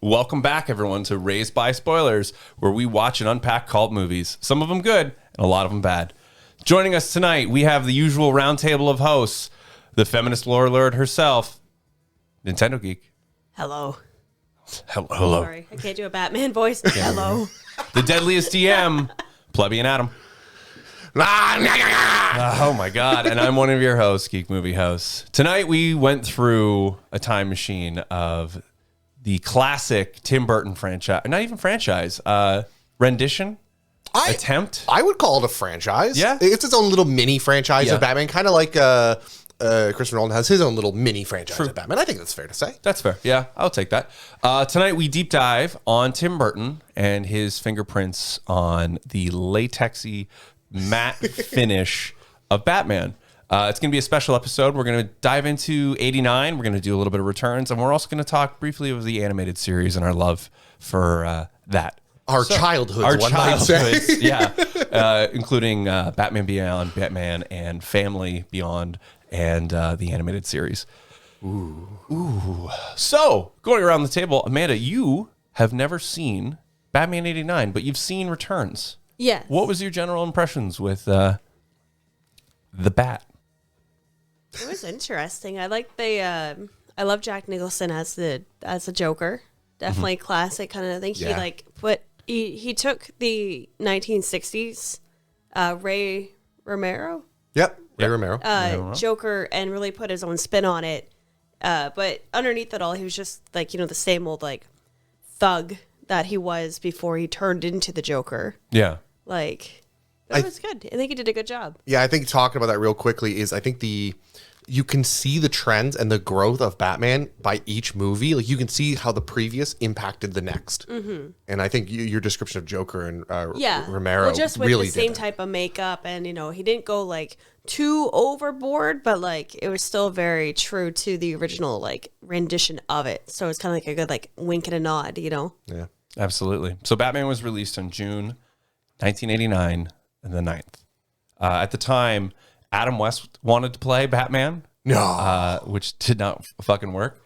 Welcome back, everyone, to Raised by Spoilers, where we watch and unpack cult movies. Some of them good, and a lot of them bad. Joining us tonight, we have the usual roundtable of hosts, the feminist lore lord herself, Nintendo Geek. Hello. Hello. Sorry, I can't do a Batman voice. Hello. The deadliest DM, Plebeian Adam. Oh my God. And I'm one of your hosts, Geek Movie Hosts. Tonight we went through a time machine of the classic Tim Burton franchise, not even franchise, rendition, attempt. I would call it a franchise. Yeah. It's its own little mini franchise of Batman, kind of like Christopher Nolan has his own little mini franchise of Batman. I think that's fair to say. That's fair. Yeah, I'll take that. Tonight we deep dive on Tim Burton and his fingerprints on the latexy matte finish of Batman. It's going to be a special episode. We're going to dive into 89. We're going to do a little bit of returns, and we're also going to talk briefly of the animated series and our love for that. Our childhoods, one might say. Yeah, including Batman Beyond, Batman, and Family Beyond, and the animated series. Ooh. So, going around the table, Amanda, you have never seen Batman 89, but you've seen Returns. Yes. What was your general impressions with the Bat? It was interesting. I like I love Jack Nicholson as the Joker. Definitely classic kind of thing. Yeah. He took the 1960s Ray Romero. Yep. Ray Romero. Joker and really put his own spin on it. But underneath it all, he was just like, the same old like thug that he was before he turned into the Joker. Yeah. That was good. I think he did a good job. Yeah, I think talking about that real quickly is I think you can see the trends and the growth of Batman by each movie. Like you can see how the previous impacted the next. Mm-hmm. And I think your description of Joker and Romero just with really the same type of makeup, and he didn't go like too overboard, but like it was still very true to the original like rendition of it. So it's kind of like a good like wink and a nod, Yeah, absolutely. So Batman was released in June 1989, the 9th. At the time, Adam West wanted to play Batman. No. Which did not fucking work.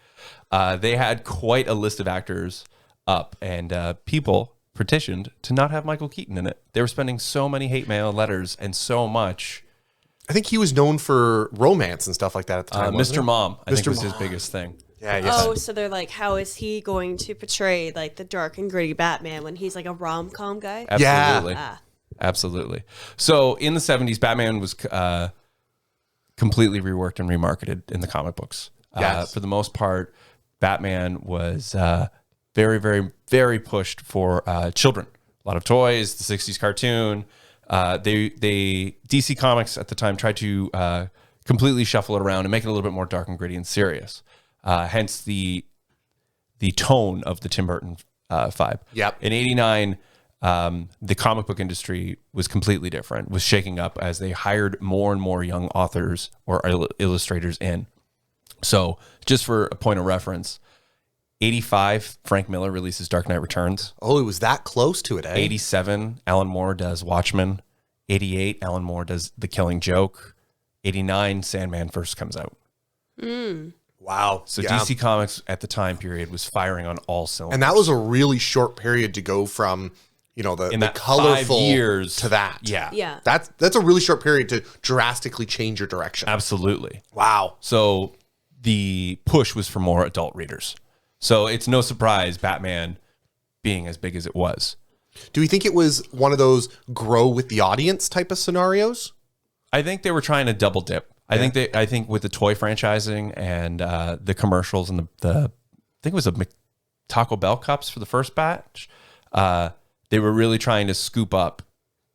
They had quite a list of actors up, and people petitioned to not have Michael Keaton in it. They were spending so many hate mail letters and so much. I think he was known for romance and stuff like that at the time. Mr. Mom, I think, Mr. was his Mom. biggest thing. Yeah. So they're like, how is he going to portray like the dark and gritty Batman when he's like a rom-com guy? Absolutely. Yeah. Absolutely. So in the 70s, Batman was completely reworked and remarketed in the comic books. Yes. For the most part, Batman was very, very, very pushed for children. A lot of toys, the 60s cartoon. DC Comics at the time tried to completely shuffle it around and make it a little bit more dark and gritty and serious. Hence the tone of the Tim Burton vibe. Yep. In 89, the comic book industry was completely different, was shaking up as they hired more and more young authors or illustrators in. So just for a point of reference, 85, Frank Miller releases Dark Knight Returns. Oh, it was that close to it, eh? 87, Alan Moore does Watchmen. 88, Alan Moore does The Killing Joke. 89, Sandman first comes out. Wow. So DC Comics at the time period was firing on all cylinders. And that was a really short period to go from, the colorful 5 years to that. Yeah. Yeah. That's a really short period to drastically change your direction. Absolutely. Wow. So the push was for more adult readers. So it's no surprise Batman being as big as it was. Do we think it was one of those grow with the audience type of scenarios? I think they were trying to double dip. I think with the toy franchising and the commercials and the I think it was a Taco Bell cups for the first batch. They were really trying to scoop up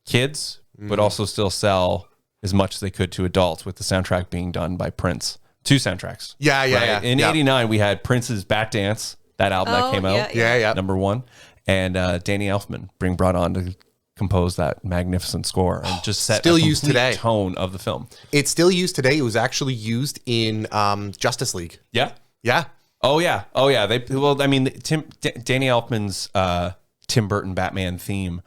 kids, but also still sell as much as they could to adults, with the soundtrack being done by Prince. 2 soundtracks. Yeah. In 89, we had Prince's Bat Dance, that album that came out. Yeah. Number 1. And Danny Elfman being brought on to compose that magnificent score and just set Still a used complete today. tone of the film. It's still used today. It was actually used in Justice League. Yeah. Yeah. Oh yeah. Danny Elfman's Tim Burton Batman theme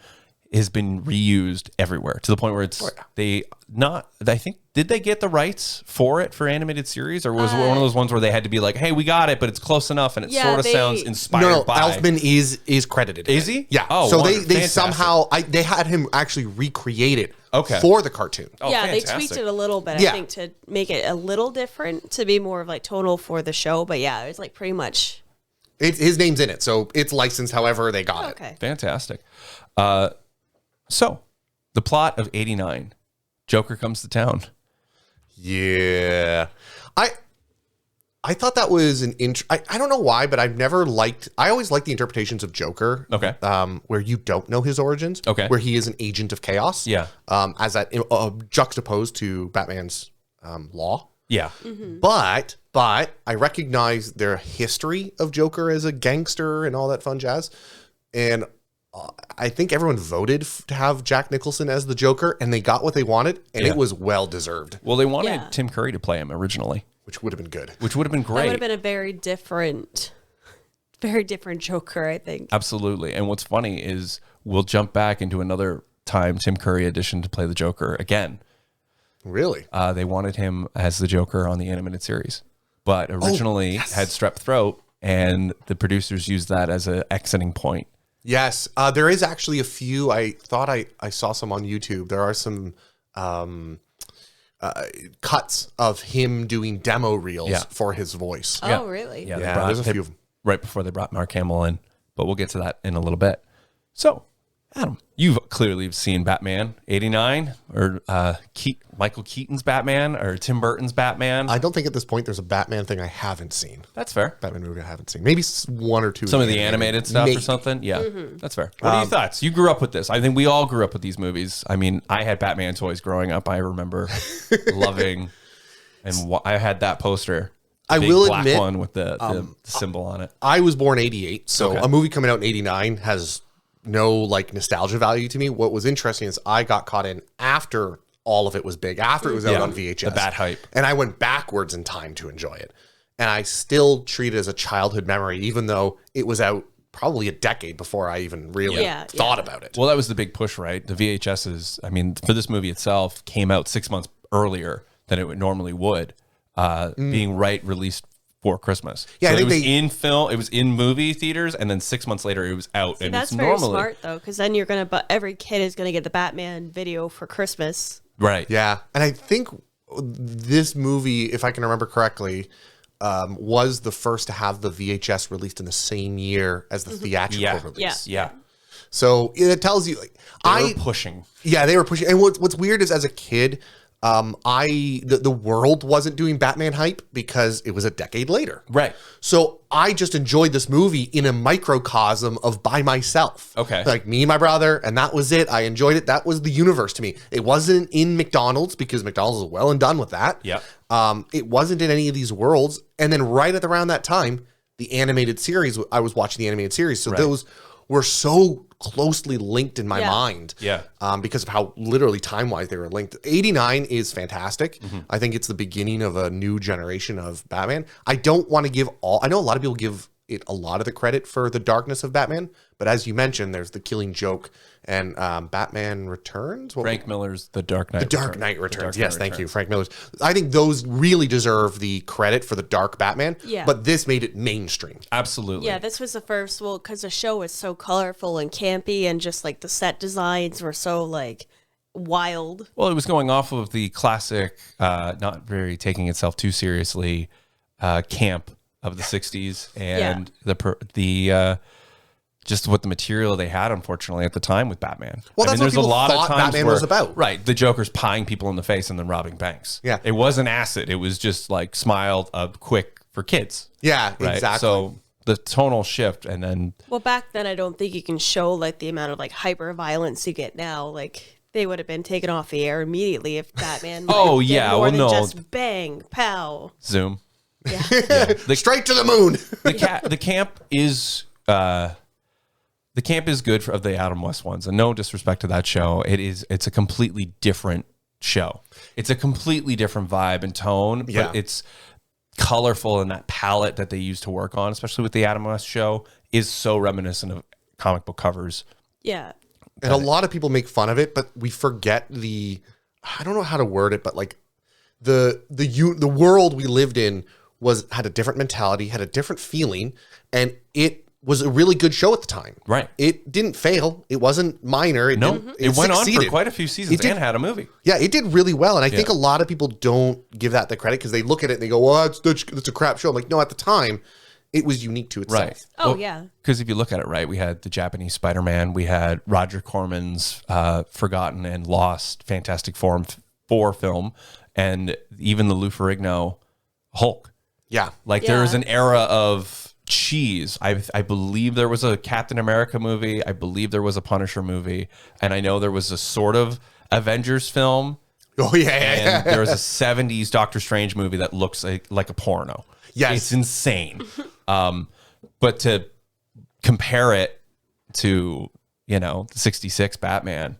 has been reused everywhere to the point where I think did they get the rights for it for animated series, or was it one of those ones where they had to be like, hey, we got it, but it's close enough, and it sort of sounds inspired by. Elfman is credited. Is he? Yeah. Oh, so fantastic. they somehow they had him actually recreate it for the cartoon. Oh, yeah, fantastic. they tweaked it a little bit, I think, to make it a little different, to be more of like tonal for the show. But yeah, it was like pretty much. His name's in it, so it's licensed however they got it. Okay. Fantastic. So, the plot of 89, Joker comes to town. Yeah. I thought that was an I don't know why, but I always liked the interpretations of Joker. Okay. Where you don't know his origins. Okay. Where he is an agent of chaos. Yeah. As that juxtaposed to Batman's law. Yeah. But I recognize their history of Joker as a gangster and all that fun jazz. And I think everyone voted to have Jack Nicholson as the Joker, and they got what they wanted, and it was well deserved. Well, they wanted Tim Curry to play him originally, which would have been good. which would have been That great. would have been a very different Joker, I think. Absolutely. And what's funny is we'll jump back into another time Tim Curry auditioned to play the Joker again. Really? They wanted him as the Joker on the animated series, but originally had strep throat, and the producers used that as an exiting point. Yes. There is actually a few. I thought I saw some on YouTube. There are some cuts of him doing demo reels for his voice. Oh, really? Yeah, There's a few of them. right before they brought Mark Hamill in, but we'll get to that in a little bit. So, Adam, you've clearly seen Batman 89 or Michael Keaton's Batman or Tim Burton's Batman. I don't think at this point there's a Batman thing I haven't seen. That's fair. Batman movie I haven't seen. Maybe one or two. Some of the animated stuff Maybe. or something. Yeah, that's fair. What are your thoughts? You grew up with this. I think we all grew up with these movies. I mean, I had Batman toys growing up. I remember loving, and I had that poster. I Big will black admit, one with the symbol on it. I was born 88, so Okay. a movie coming out in 89 has no like nostalgia value to me. What was interesting is I got caught in after all of it was big, after it was out on VHS. The bat hype. And I went backwards in time to enjoy it. And I still treat it as a childhood memory, even though it was out probably a decade before I even really thought about it. Well, that was the big push, right? The VHSs, I mean, for this movie itself, came out 6 months earlier than it normally would, being released for Christmas. Yeah, so I think it was they- in film, it was in movie theaters, and then 6 months later it was out. And That's it's very normally smart, though, because then every kid is going to get the Batman video for Christmas. right. Yeah. And I think this movie, if I can remember correctly, was the first to have the VHS released in the same year as the theatrical release. Yeah. So it tells you, like, They were pushing. Yeah, they were pushing. And what's weird is as a kid, the world wasn't doing Batman hype because it was a decade later. Right. So I just enjoyed this movie in a microcosm of by myself. Okay. Like me and my brother, and that was it. I enjoyed it. That was the universe to me. It wasn't in McDonald's because McDonald's is well and done with that. Yeah. It wasn't in any of these worlds. And then right at around that time, the animated series, I was watching the animated series. So those were so closely linked in my mind. Yeah. Because of how literally time-wise they were linked. 89 is fantastic. I think it's the beginning of a new generation of Batman. I don't want to give I know a lot of people give it a lot of the credit for the darkness of Batman, but as you mentioned, there's the Killing Joke and Batman Returns. Frank Miller's The Dark Knight. The Dark Knight Returns. Yes, thank you, Returns. Frank Miller's. I think those really deserve the credit for the dark Batman. Yeah. But this made it mainstream. Absolutely. Yeah, this was the first, because the show was so colorful and campy, and just like the set designs were so like wild. Well, it was going off of the classic, not very taking itself too seriously, camp of the 60s and the just what the material they had, unfortunately, at the time with Batman. Well, that's what people thought Batman was about. Right, the Joker's pieing people in the face and then robbing banks. Yeah. It wasn't acid. It was just like smiled up quick for kids. Yeah, Right? exactly. So the tonal shift and then... Well, back then, I don't think you can show like the amount of like hyper violence you get now. Like they would have been taken off the air immediately if Batman. Oh, did yeah, more well, than no. just bang, pow. Zoom. Yeah. Straight to the moon. The camp is... the camp is good of the Adam West ones, and no disrespect to that show. It's a completely different show. It's a completely different vibe and tone, but it's colorful, and that palette that they used to work on, especially with the Adam West show, is so reminiscent of comic book covers. Yeah. And a lot of people make fun of it, but we forget I don't know how to word it, but like the world we lived in had a different mentality, had a different feeling, and it was a really good show at the time. Right. It didn't fail. It wasn't minor. It went on succeeded. for quite a few seasons and had a movie. Yeah, it did really well. And I think a lot of people don't give that the credit because they look at it and they go, well, that's a crap show. I'm like, no, at the time, it was unique to itself. Right. Oh, yeah. Because if you look at it, right, we had the Japanese Spider-Man. We had Roger Corman's Forgotten and Lost Fantastic Four film. And even the Lou Ferrigno Hulk. Yeah. Like there was an era of cheese. I believe there was a Captain America movie. I believe there was a Punisher movie. And I know there was a sort of Avengers film. Oh, yeah. And there was a 70s Doctor Strange movie that looks like a porno. Yes. It's insane. But to compare it to, the 66 Batman,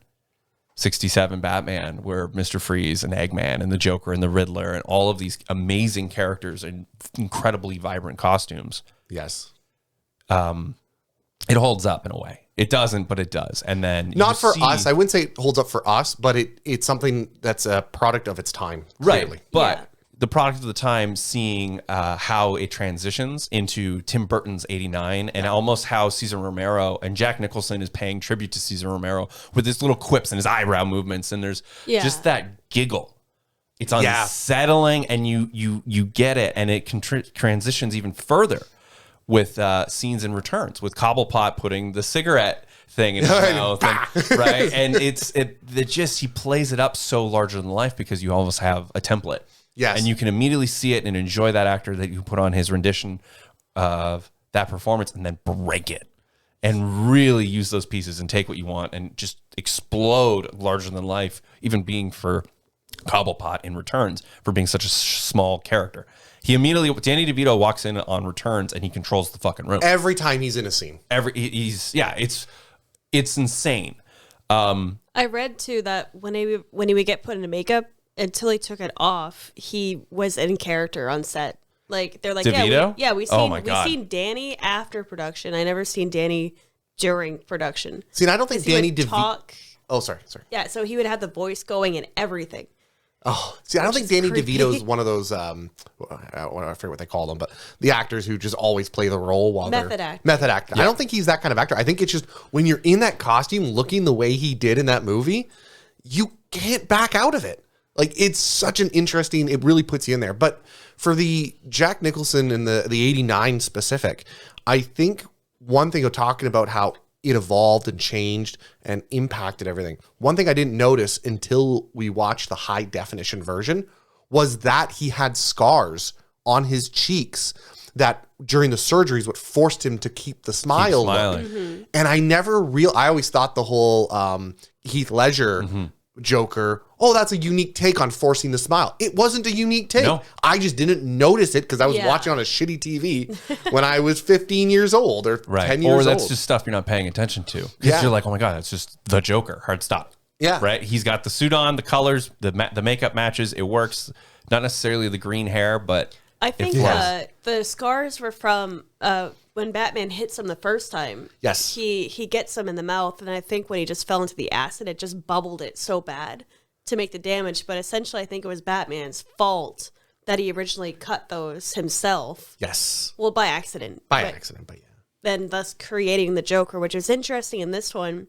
67 Batman, where Mr. Freeze and Eggman and the Joker and the Riddler and all of these amazing characters and incredibly vibrant costumes. Yes. It holds up in a way. It doesn't, but it does. And then not for us. I wouldn't say it holds up for us, but it's something that's a product of its time. Clearly. Right. But the product of the time, seeing how it transitions into Tim Burton's 89 and almost how Cesar Romero and Jack Nicholson is paying tribute to Cesar Romero with his little quips and his eyebrow movements. And there's just that giggle. It's unsettling and you get it. And it transitions even further with scenes in Returns, with Cobblepot putting the cigarette thing in his mouth, right? And he plays it up so larger than life because you almost have a template. Yes. And you can immediately see it and enjoy that actor that you put on his rendition of that performance and then break it and really use those pieces and take what you want and just explode larger than life, even being for Cobblepot in Returns for being such a small character. Danny DeVito walks in on Returns and he controls the fucking room. Every time he's in a scene. It's insane. I read too that when he would get put into makeup, until he took it off, he was in character on set. Like they're like, DeVito? we've seen Danny after production. I never seen Danny during production. See, and I don't think Danny DeVito. Oh, sorry. Yeah, so he would have the voice going and everything. Oh, see, I don't think Danny DeVito is one of those. I forget what they call them, but the actors who just always play the role while Method they're actor. Method actor. Yeah. I don't think he's that kind of actor. I think it's just when you're in that costume, looking the way he did in that movie, you can't back out of it. Like, it's such an interesting, it really puts you in there. But for the Jack Nicholson and the 89 specific, I think one thing of talking about how it evolved and changed and impacted everything. One thing I didn't notice until we watched the high definition version was that he had scars on his cheeks that during the surgeries what forced him to keep the smile look. Mm-hmm. And I always thought the whole Heath Ledger Joker, that's a unique take on forcing the smile. It wasn't a unique take. No. I just didn't notice it because I was watching on a shitty TV when I was 15 years old or 10 years old. Or that's just stuff you're not paying attention to. Because you're like, oh my God, that's just the Joker. Hard stop. Yeah. Right? He's got the suit on, the colors, the makeup matches. It works. Not necessarily the green hair, but I think the scars were from when Batman hits him the first time. Yes. He gets him in the mouth, and I think when he just fell into the acid, it just bubbled it so bad to make the damage. But essentially, I think it was Batman's fault that he originally cut those himself. Yes. Well, by accident. But yeah. Then thus creating the Joker, which was interesting in this one,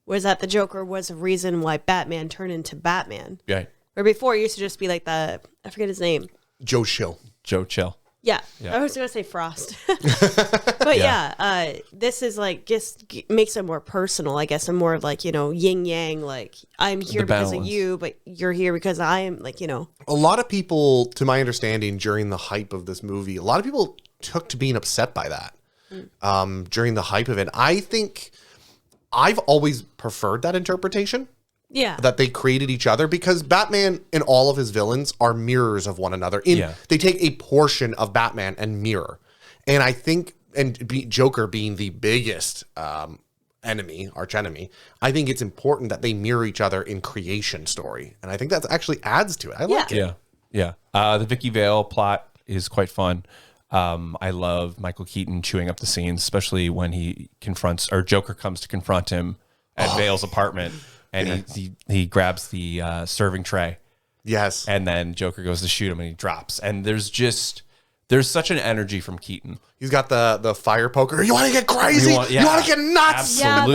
was that the Joker was a reason why Batman turned into Batman. Right. Where before it used to just be like I forget his name. Joe Chill. Yeah, I was going to say Frost. But this is like just makes it more personal, I guess, and more of like, yin yang, like I'm here because of you, but you're here because I am, like, A lot of people, to my understanding, during the hype of this movie, a lot of people took to being upset by that during the hype of it. I think I've always preferred that interpretation. Yeah. That they created each other because Batman and all of his villains are mirrors of one another. They take a portion of Batman and mirror. And I think, Joker being the biggest arch enemy, I think it's important that they mirror each other in creation story. And I think that actually adds to it. I like it. Yeah. The Vicky Vale plot is quite fun. I love Michael Keaton chewing up the scenes, especially when Joker comes to confront him at Vale's apartment. And he grabs the serving tray Yes. And then Joker goes to shoot him and he drops. And there's such an energy from Keaton. He's got the fire poker. You want to get crazy? You want to get nuts? Absolutely.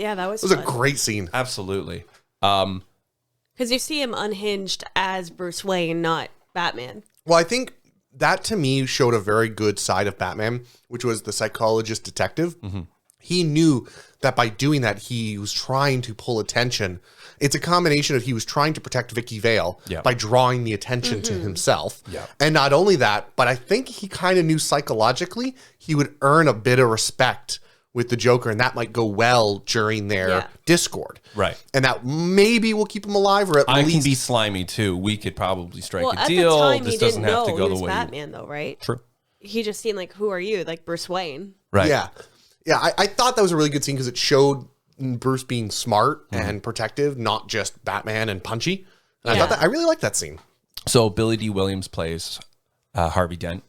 That was It was a great scene. Absolutely. Because you see him unhinged as Bruce Wayne, not Batman. Well, I think that to me showed a very good side of Batman, which was the psychologist detective. Mm-hmm. He knew that by doing that, he was trying to pull attention. It's a combination of he was trying to protect Vicky Vale by drawing the attention to himself. Yeah. And not only that, but I think he kind of knew psychologically he would earn a bit of respect with the Joker, and that might go well during their discord. Right. And that maybe will keep him alive, or at least... I can be slimy, too. We could probably strike a at deal. The time, this he doesn't didn't have to know go he the was way Batman, though, right? True. He just seemed like, who are you? Like Bruce Wayne. Right. Yeah. Yeah, I thought that was a really good scene because it showed Bruce being smart and protective, not just Batman and punchy. And I really liked that scene. So Billy D. Williams plays Harvey Dent.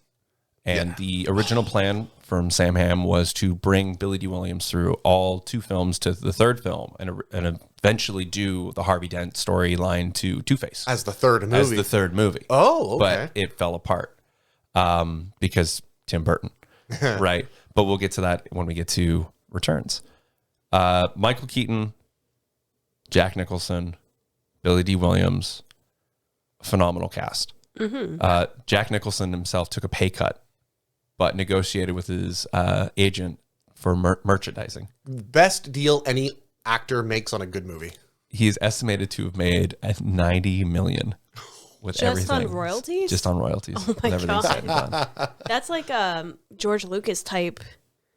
And the original plan from Sam Hamm was to bring Billy D. Williams through all 2 films to the 3rd film and eventually do the Harvey Dent storyline to Two-Face. As the 3rd movie. As the 3rd movie. Oh, okay. But it fell apart because Tim Burton, right? But we'll get to that when we get to Returns. Michael Keaton, Jack Nicholson, Billy D. Williams, phenomenal cast. Jack Nicholson himself took a pay cut, but negotiated with his agent for merchandising. Best deal any actor makes on a good movie. He is estimated to have made $90 million with just everything. on royalties. Just on royalties. Oh my God. Said and done. That's like George Lucas type.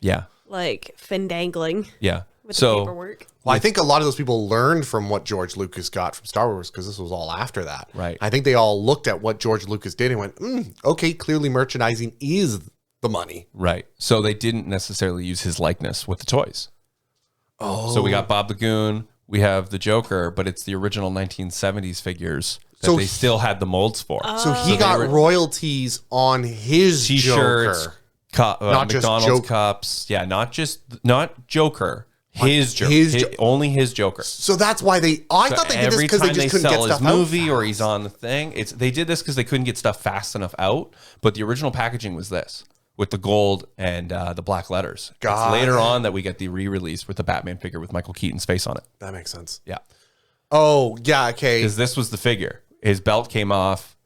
Yeah. Like findangling. Yeah. With the paperwork. Well, I think a lot of those people learned from what George Lucas got from Star Wars because this was all after that. Right. I think they all looked at what George Lucas did and went, okay, clearly merchandising is the money. Right. So they didn't necessarily use his likeness with the toys. Oh. So we got Bob the Goon, we have the Joker, but it's the original 1970s figures that they still had the molds for. So he got royalties on his T-shirts, Joker. Not McDonald's cups. Yeah, not Joker. His Joker. Only his Joker. So that's why I thought they did this because they just couldn't get stuff out. Movie or he's on the thing. They did this because they couldn't get stuff fast enough out. But the original packaging was this with the gold and the black letters. It's later on that we get the re-release with the Batman figure with Michael Keaton's face on it. That makes sense. Yeah. Oh, yeah, okay. Because this was the figure. His belt came off.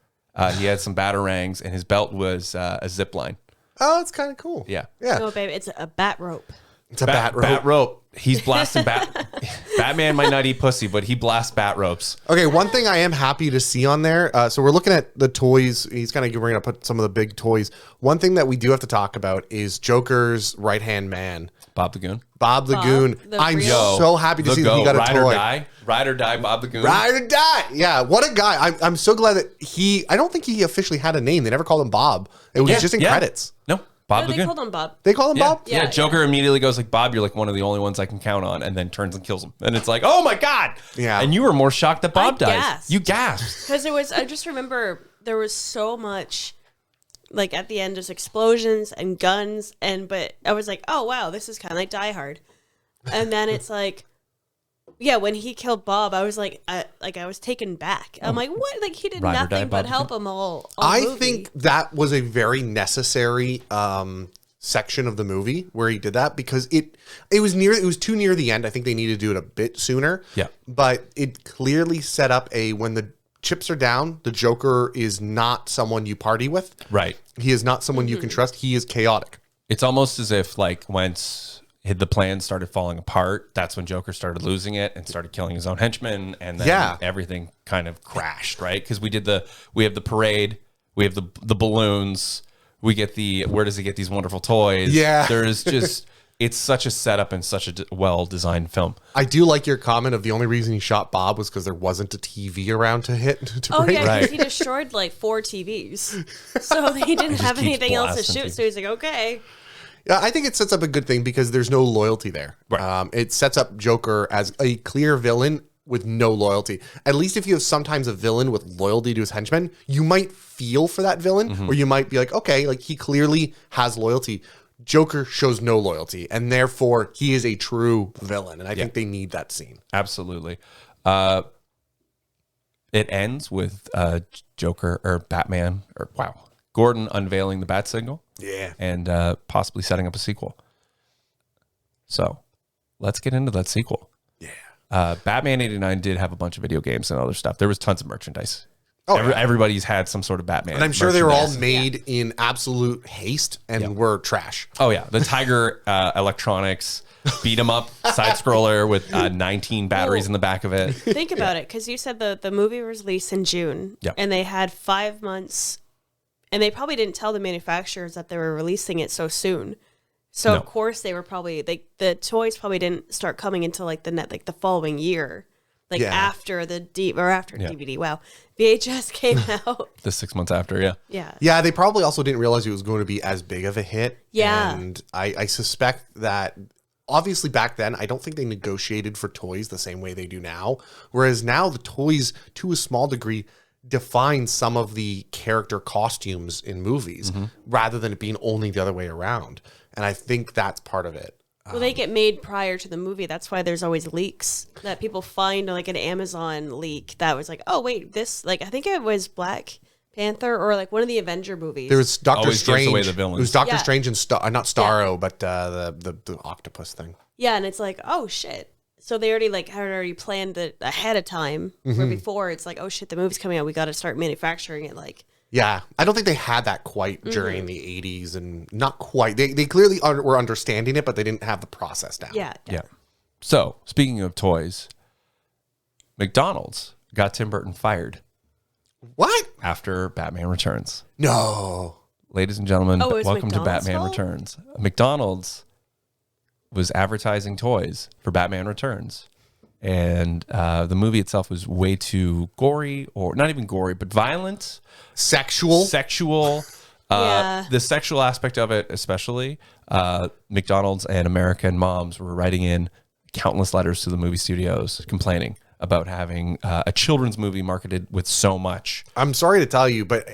He had some batarangs, and his belt was a zip line. Oh, it's kind of cool. Yeah. Yeah. No, babe, it's a bat rope. It's a bat rope. Bat rope. He's blasting Batman might not eat pussy, but he blasts bat ropes. Okay, one thing I am happy to see on there. So we're looking at the toys. We're going to put some of the big toys. One thing that we do have to talk about is Joker's right-hand man. Bob the Goon. Bob the Goon. I'm so happy to see that he got a toy. Ride or die, Bob the Goon. Ride or die. Yeah, what a guy. I'm so glad that I don't think he officially had a name. They never called him Bob. It was just in credits. No, Bob the Goon. They called him Bob. They call him Bob? Yeah, Joker immediately goes like, Bob, you're like one of the only ones I can count on, and then turns and kills him. And it's like, oh my God. Yeah. And you were more shocked that Bob dies. Gasped. You gasped. Because I just remember there was so much, like at the end, just explosions and guns, but I was like, oh wow, this is kind of like Die Hard. And then it's like, yeah, when he killed Bob, I was like I was taken back. I'm like, what? Like he did nothing but help him all movie. Think that was a very necessary section of the movie where he did that because it was too near the end. I think they needed to do it a bit sooner. Yeah. But it clearly set up when the chips are down, the Joker is not someone you party with. Right. He is not someone you can trust. He is chaotic. It's almost as if like once the plan started falling apart, that's when Joker started losing it and started killing his own henchmen, and then everything kind of crashed, right? Because we have the parade, we have the balloons, we get where does he get these wonderful toys? Yeah. There's just it's such a setup and such a well-designed film. I do like your comment of the only reason he shot Bob was because there wasn't a TV around to hit. Yeah, because he destroyed like 4 TVs. So he didn't have anything else to shoot, so he's like, okay. Yeah, I think it sets up a good thing because there's no loyalty there. Right. It sets up Joker as a clear villain with no loyalty. At least if you have sometimes a villain with loyalty to his henchmen, you might feel for that villain, or you might be like, okay, like he clearly has loyalty. Joker shows no loyalty, and therefore he is a true villain. And I think they need that scene. Absolutely. It ends with Joker or Batman or Gordon unveiling the bat signal. Yeah. And possibly setting up a sequel. So let's get into that sequel. Yeah. Batman 89 did have a bunch of video games and other stuff. There was tons of merchandise. Oh, Everybody's had some sort of Batman. And I'm sure they were all made in absolute haste and were trash. Oh, yeah. The Tiger Electronics beat 'em up side scroller with 19 batteries in the back of it. Think about it, because you said the movie was released in June, and they had 5 months, and they probably didn't tell the manufacturers that they were releasing it so soon. So of course they were probably the toys probably didn't start coming until the following year, after the DVD. Wow, VHS came out. The 6 months after, Yeah, they probably also didn't realize it was going to be as big of a hit. Yeah. And I suspect that obviously back then, I don't think they negotiated for toys the same way they do now. Whereas now the toys, to a small degree, define some of the character costumes in movies rather than it being only the other way around. And I think that's part of it. Well, they get made prior to the movie. That's why there's always leaks that people find, like an Amazon leak that was like, oh, wait, this, I think it was Black Panther or one of the Avenger movies. There was Doctor Always gives Strange. away the villains. It was Doctor Strange and not Starro, but the octopus thing. Yeah, and it's like, oh, shit. So they already had already planned it ahead of time. Where before it's like, oh, shit, the movie's coming out. We got to start manufacturing it. Yeah, I don't think they had that quite during the 80s, and not quite. They clearly were understanding it, but they didn't have the process down. Yeah. So, speaking of toys, McDonald's got Tim Burton fired. What? After Batman Returns. No. Ladies and gentlemen, welcome to McDonald's Batman fault? Returns. McDonald's was advertising toys for Batman Returns. And the movie itself was way too gory, or not even gory, but violent. Sexual. The sexual aspect of it, especially. McDonald's and American moms were writing in countless letters to the movie studios complaining about having a children's movie marketed with so much. I'm sorry to tell you, but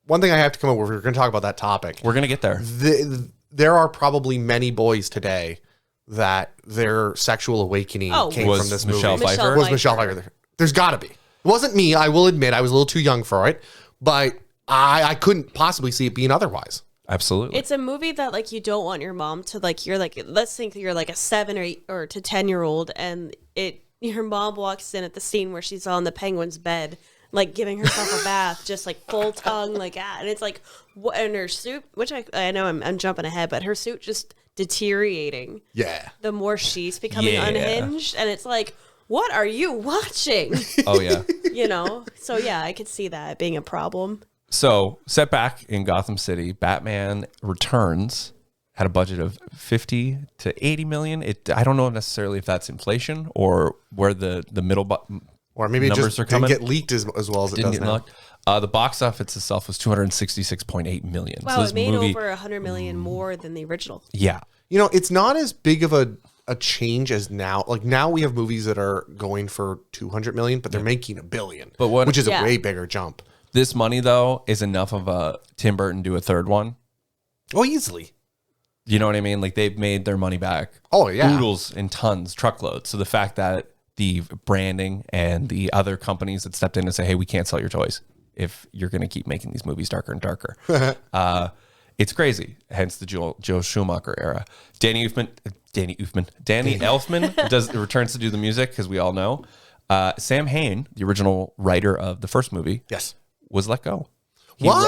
one thing I have to come up with, we're going to talk about that topic. We're going to get there. There are probably many boys today that their sexual awakening came from this movie. Michelle Pfeiffer? Was Michelle Pfeiffer. There's got to be. It wasn't me. I will admit I was a little too young for it, but I couldn't possibly see it being otherwise. Absolutely. It's a movie that you don't want your mom to let's think you're a 7 or 8 or to 10-year-old, and your mom walks in at the scene where she's on the penguin's bed, giving herself a bath, just full tongue, and it's what, and her suit, which I know I'm jumping ahead, but her suit just deteriorating. Yeah. The more she's becoming unhinged, and it's what are you watching? Oh, yeah. So yeah, I could see that being a problem. So, set back in Gotham City, Batman Returns had a budget of 50 to 80 million. I don't know necessarily if that's inflation or where the middle or maybe it numbers just are didn't coming. get leaked as well as it does now. The box office itself was 266.8 million. Wow, it made over 100 million more than the original. Yeah. It's not as big of a change as now. Now we have movies that are going for 200 million, but they're making $1 billion, which is a way bigger jump. This money, though, is enough of a Tim Burton do a third one. Oh, easily. You know what I mean? They've made their money back. Oh, yeah. Oodles in tons, truckloads. So the fact that the branding and the other companies that stepped in and say, hey, we can't sell your toys if you're going to keep making these movies darker and darker. It's crazy. Hence the Joe Schumacher era. Danny Elfman returns to do the music, because we all know. Sam Hain, the original writer of the first movie, was let go.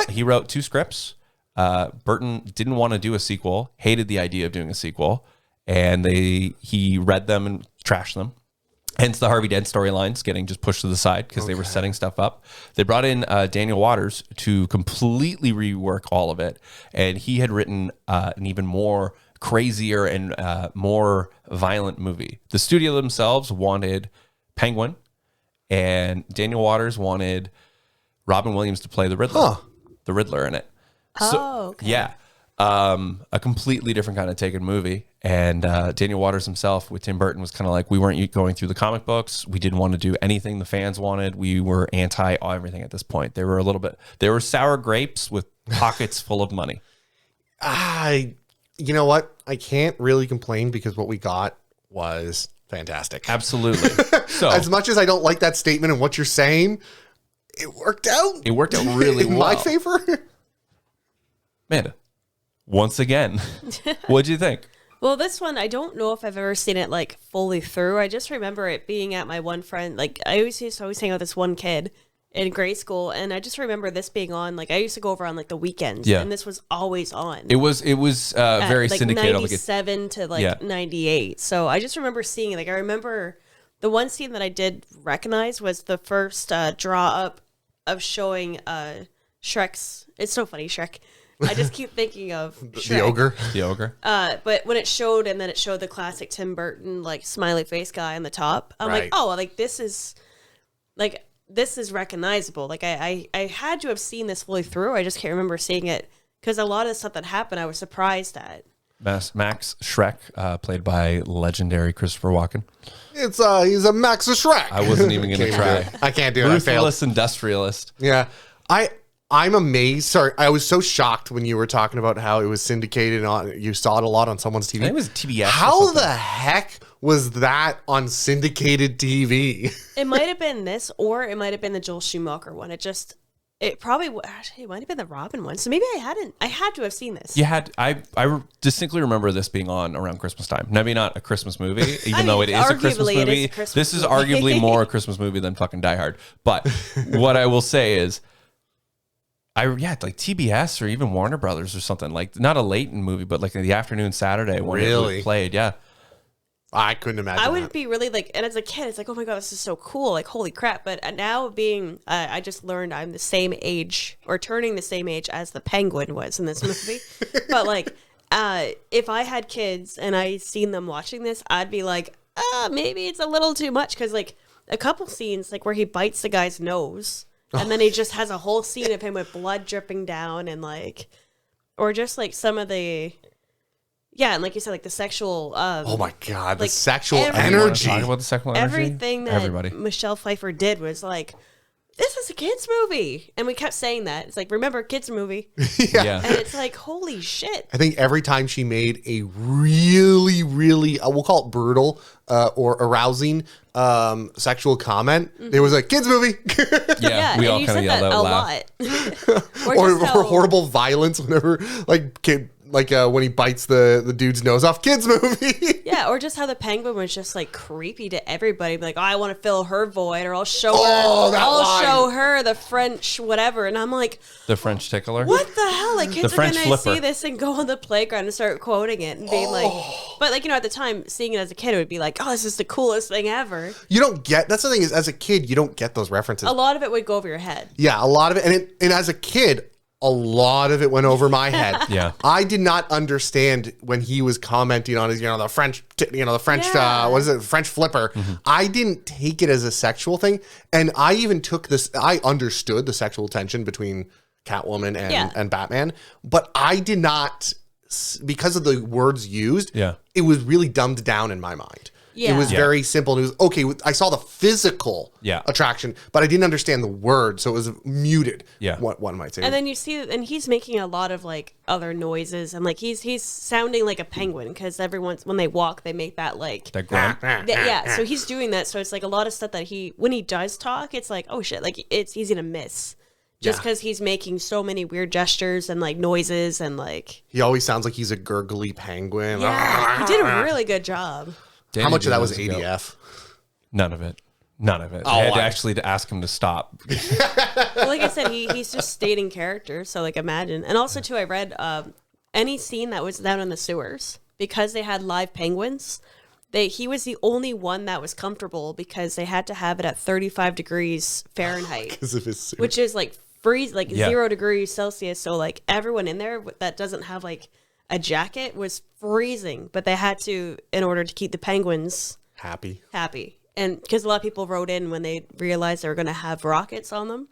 He wrote 2 scripts. Burton didn't want to do a sequel, hated the idea of doing a sequel, and he read them and trashed them. Hence the Harvey Dent storylines getting just pushed to the side because they were setting stuff up. They brought in Daniel Waters to completely rework all of it, and he had written an even more crazier and more violent movie. The studio themselves wanted Penguin, and Daniel Waters wanted Robin Williams to play the Riddler in it. Yeah. A completely different kind of taken movie. And Daniel Waters himself with Tim Burton was kind of like, we weren't going through the comic books. We didn't want to do anything the fans wanted. We were anti everything at this point. They were sour grapes with pockets full of money. You know what? I can't really complain, because what we got was Fantastic. Absolutely. So As much as I don't like that statement and what you're saying, it worked out. it worked out really in well. my favor. Amanda, once again, what'd you think? Well, this one, I don't know if I've ever seen it like fully through. I just remember it being at my one friend. Like I always used to always hang out with this one kid in grade school, and I just remember this being on. Like I used to go over on like the weekends, Yeah. and this was always on. It was very like syndicated. Like 97 to like Yeah. 98. So I just remember seeing it. Like I remember the one scene that I did recognize was the first draw up of showing Shrek's. It's so funny, Shrek. I just keep thinking of Shrek. The ogre. the ogre. But when it showed, and then it showed the classic Tim Burton like smiley face guy on the top, I'm Right. like, oh, like this is recognizable. Like I had to have seen this fully through. I just can't remember seeing it because a lot of the stuff that happened, I was surprised at. Max Shrek, played by legendary Christopher Walken. He's a Max of Shrek. I wasn't even going to try. I can't do it. I failed. Ruthless industrialist. Yeah. I'm amazed. Sorry, I was so shocked when you were talking about how it was syndicated on. You saw it a lot on someone's TV. I think it was TBS. or How something. the heck was that on syndicated TV? It might have been this, or it might have been the Joel Schumacher one. It probably actually it might have been the Robin one. So maybe I had to have seen this. You had I distinctly remember this being on around Christmas time. Maybe not a Christmas movie, even though it is a Christmas arguably it is movie. a Christmas This is movie. arguably more a Christmas movie than fucking Die Hard. But what I will say is, like TBS or even Warner Brothers or something, like not a late movie, but like in the afternoon Saturday when Really? it played. Yeah. I couldn't imagine. I would that. be really like, and as a kid, it's like, oh my God, this is so cool. Like, holy crap. But now being, I just learned I'm the same age or turning the same age as the Penguin was in this movie. But like, if I had kids and I seen them watching this, I'd be like, maybe it's a little too much. Cause like a couple scenes, like where he bites the guy's nose and then he just has a whole scene of him with blood dripping down and like, or just like some of the, yeah, and like you said, like the sexual. Oh my God, the like sexual every- energy. Talk about the sexual energy. Everything that Everybody. Michelle Pfeiffer did was like, this is a kids movie, and we kept saying that. It's like, remember, kids movie, Yeah. and it's like, holy shit. I think every time she made a really, really, we'll call it brutal or arousing sexual comment, there was a kids movie. Yeah. We and all you kind of said yelled that out a loud. lot. or horrible violence whenever, when he bites the dude's nose off. Kids movie. Yeah, or just how the Penguin was just like creepy to everybody. Like, oh, I want to fill her void, or I'll show Oh, her. that I'll line. show her the French whatever, and I'm like, The French tickler. what the hell? Like kids The are French gonna flipper. see this and go on the playground and start quoting it and being like, but like at the time, seeing it as a kid, it would be like, oh, this is the coolest thing ever. You don't get, that's the thing is, as a kid, you don't get those references. A lot of it would go over your head. Yeah, a lot of it. And as a kid, a lot of it went over my head. Yeah. I did not understand when he was commenting on his, the French, Yeah. what is it, French flipper. I didn't take it as a sexual thing. And I even took this, I understood the sexual tension between Catwoman and Batman, but I did not, because of the words used, Yeah. it was really dumbed down in my mind. Yeah. It was Yeah. very simple. And it was okay. I saw the physical Yeah. attraction, but I didn't understand the word, so it was muted. Yeah. What one might say. And then you see, and he's making a lot of like other noises, and like he's sounding like a penguin because when they walk, they make that like That grunt. yeah. So he's doing that. So it's like a lot of stuff that when he does talk, it's like, oh shit, like it's easy to miss. Just Yeah. because he's making so many weird gestures and like noises and like He always sounds like he's a gurgly penguin. yeah, he did a really good job. How much of that was Danny DeVito. ADF? None of it. I Oh, had to I- actually to ask him to stop. Well, like I said, he's just stating character. So like imagine, and also too, I read any scene that was down in the sewers because they had live penguins. He was the only one that was comfortable because they had to have it at 35 degrees Fahrenheit, Because of his suit. which is like freeze, like Yeah. 0 degrees Celsius. So like everyone in there that doesn't have like a jacket was freezing, but they had to in order to keep the penguins Happy. happy. And because a lot of people wrote in when they realized they were going to have rockets on them.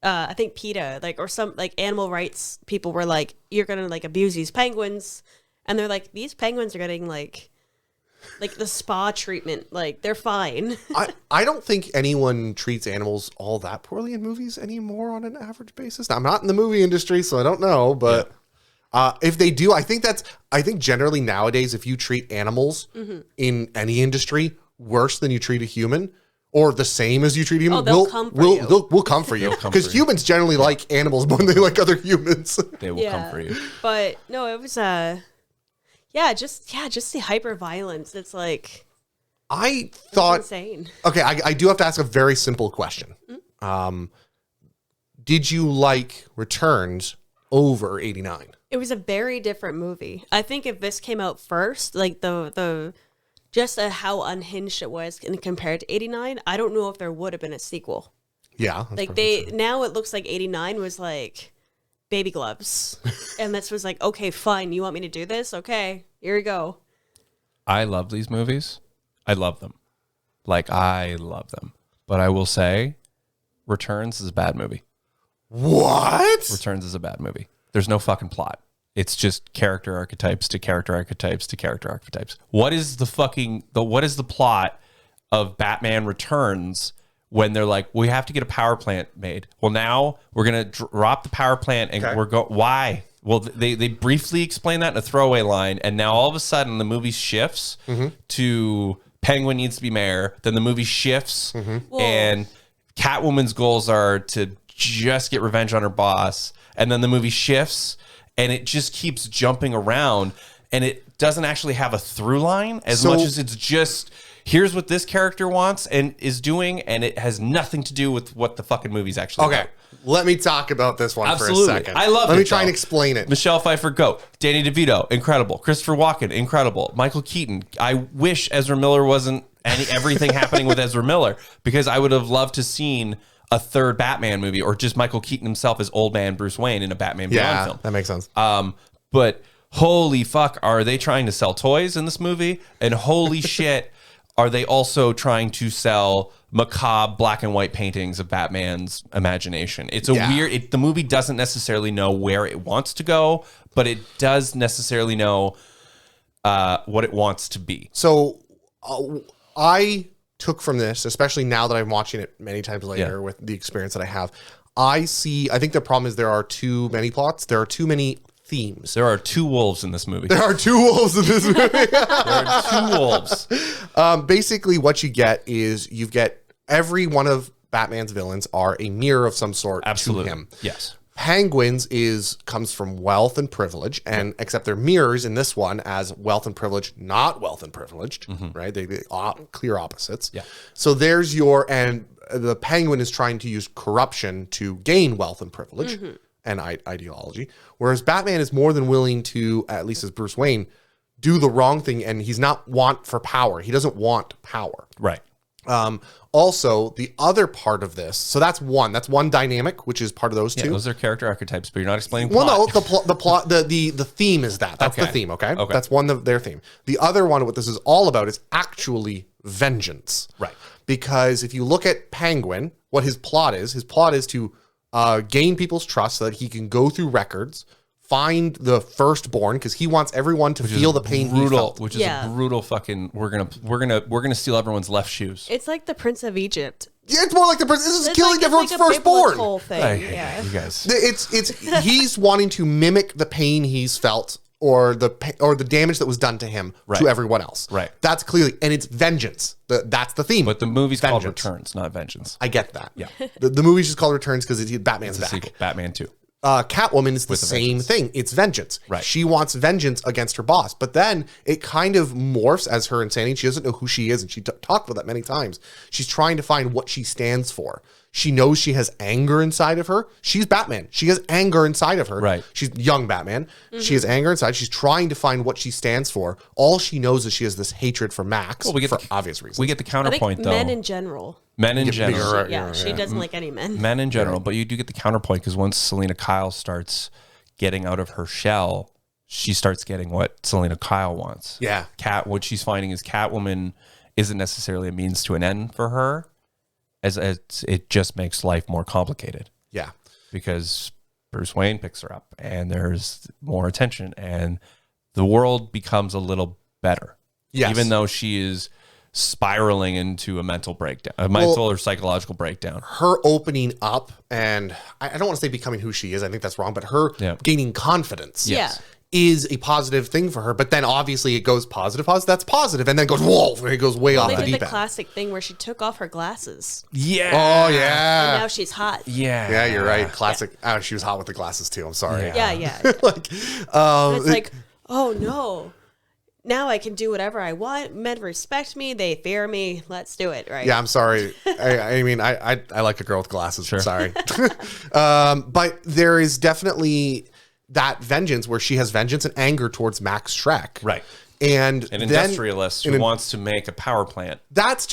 I think PETA, or some animal rights people were like, you're going to abuse these penguins. And they're like, these penguins are getting like the spa treatment. They're fine. I don't think anyone treats animals all that poorly in movies anymore on an average basis. Now, I'm not in the movie industry, so I don't know, but if they do, I think generally nowadays, if you treat animals in any industry worse than you treat a human, or the same as you treat a human, they'll come for you. We'll come for you. Because humans generally like animals more than they like other humans. They will come for you. But no, it was just the hyper violence. It's like I thought insane. Okay, I do have to ask a very simple question. Did you like Returns over 89? It was a very different movie. I think if this came out first, like the just how unhinged it was compared to 89, I don't know if there would have been a sequel. Yeah. Like now it looks like 89 was like baby gloves. And this was like, okay, fine. You want me to do this? Okay, here we go. I love these movies. I love them. Like, I love them. But I will say, Returns is a bad movie. What? Returns is a bad movie. There's no fucking plot. It's just character archetypes to character archetypes to character archetypes. What is the plot of Batman Returns when they're like, we have to get a power plant made? Well, now we're going to drop the power plant and why? Well, they briefly explain that in a throwaway line, and now all of a sudden the movie shifts to Penguin needs to be mayor. Then the movie shifts, and Catwoman's goals are to just get revenge on her boss. And then the movie shifts, and it just keeps jumping around, and it doesn't actually have a through line as much as it's just, here's what this character wants and is doing, and it has nothing to do with what the fucking movie's actually about. Let me talk about this one for a second. I love it. Let me try and explain it. Michelle Pfeiffer, GOAT. Danny DeVito, incredible. Christopher Walken, incredible. Michael Keaton. I wish Ezra Miller wasn't everything happening with Ezra Miller, because I would have loved to seen a third Batman movie, or just Michael Keaton himself as old man Bruce Wayne in a Batman Beyond film. That makes sense. But holy fuck, are they trying to sell toys in this movie? And holy shit, are they also trying to sell macabre black and white paintings of Batman's imagination? It's a weird, the movie doesn't necessarily know where it wants to go, but it does necessarily know what it wants to be. So I took from this, especially now that I'm watching it many times later with the experience that I have, I think the problem is there are too many plots. There are too many themes. There are two wolves in this movie. There are two wolves in this movie. There are two wolves. Basically, what you get is you get every one of Batman's villains are a mirror of some sort to him. Yes. Penguins comes from wealth and privilege, and except they're mirrors in this one as wealth and privilege, not wealth and privileged, right? They clear opposites. Yeah. So there's and the Penguin is trying to use corruption to gain wealth and privilege and ideology, whereas Batman is more than willing to, at least as Bruce Wayne, do the wrong thing, and he's not want for power. He doesn't want power. Right. Also, the other part of this, so that's one dynamic, which is part of those two. Those are character archetypes, but you're not explaining plot. Well, no, the plot, the theme is that. That's the theme, okay? That's one of their theme. The other one, what this is all about, is actually vengeance. Right. Because if you look at Penguin, what his plot is to gain people's trust so that he can go through records, find the firstborn, because he wants everyone to feel the pain he felt. Which is a brutal fucking. We're gonna steal everyone's left shoes. It's like the Prince of Egypt. Yeah, it's more like this is killing like, everyone's it's like firstborn. Whole thing. You guys. It's he's wanting to mimic the pain he's felt, or the damage that was done to him to everyone else. Right. That's clearly, and it's vengeance. That's the theme. But the movie's called Returns, not Vengeance. I get that. Yeah. The movie's just called Returns because Batman's back. Sequel, Batman 2. Catwoman is the same thing. It's vengeance. Right. She wants vengeance against her boss, but then it kind of morphs as her insanity. She doesn't know who she is, and she talked about that many times. She's trying to find what she stands for. She knows she has anger inside of her. She's Batman. She has anger inside of her. Right. She's young Batman. She has anger inside. She's trying to find what she stands for. All she knows is she has this hatred for Max for obvious reasons. We get the I counterpoint, think though. Men in general. She doesn't like any men. Men in general, but you do get the counterpoint, because once Selena Kyle starts getting out of her shell, she starts getting what Selena Kyle wants. Yeah. What she's finding is Catwoman isn't necessarily a means to an end for her, as it just makes life more complicated. Yeah. Because Bruce Wayne picks her up, and there's more attention, and the world becomes a little better. Yes. Even though she is spiraling into a mental breakdown, a mental or psychological breakdown. Her opening up, and I don't want to say becoming who she is, I think that's wrong, but her gaining confidence is a positive thing for her. But then obviously it goes positive, that's positive. And then it goes, whoa, and it goes way off the They deep did the end. classic thing where she took off her glasses. Yeah. Oh, And yeah. now she's hot. Yeah. Yeah, you're right. Classic. Oh, she was hot with the glasses too. I'm sorry. Yeah. Yeah. like, And it's like, oh no. Now I can do whatever I want. Men respect me. They fear me. Let's do it, right? yeah, I'm sorry. I mean, I like a girl with glasses. Sure. Sorry. But there is definitely that vengeance where she has vengeance and anger towards Max Schreck. Right. And An then, industrialist who wants to make a power plant. that's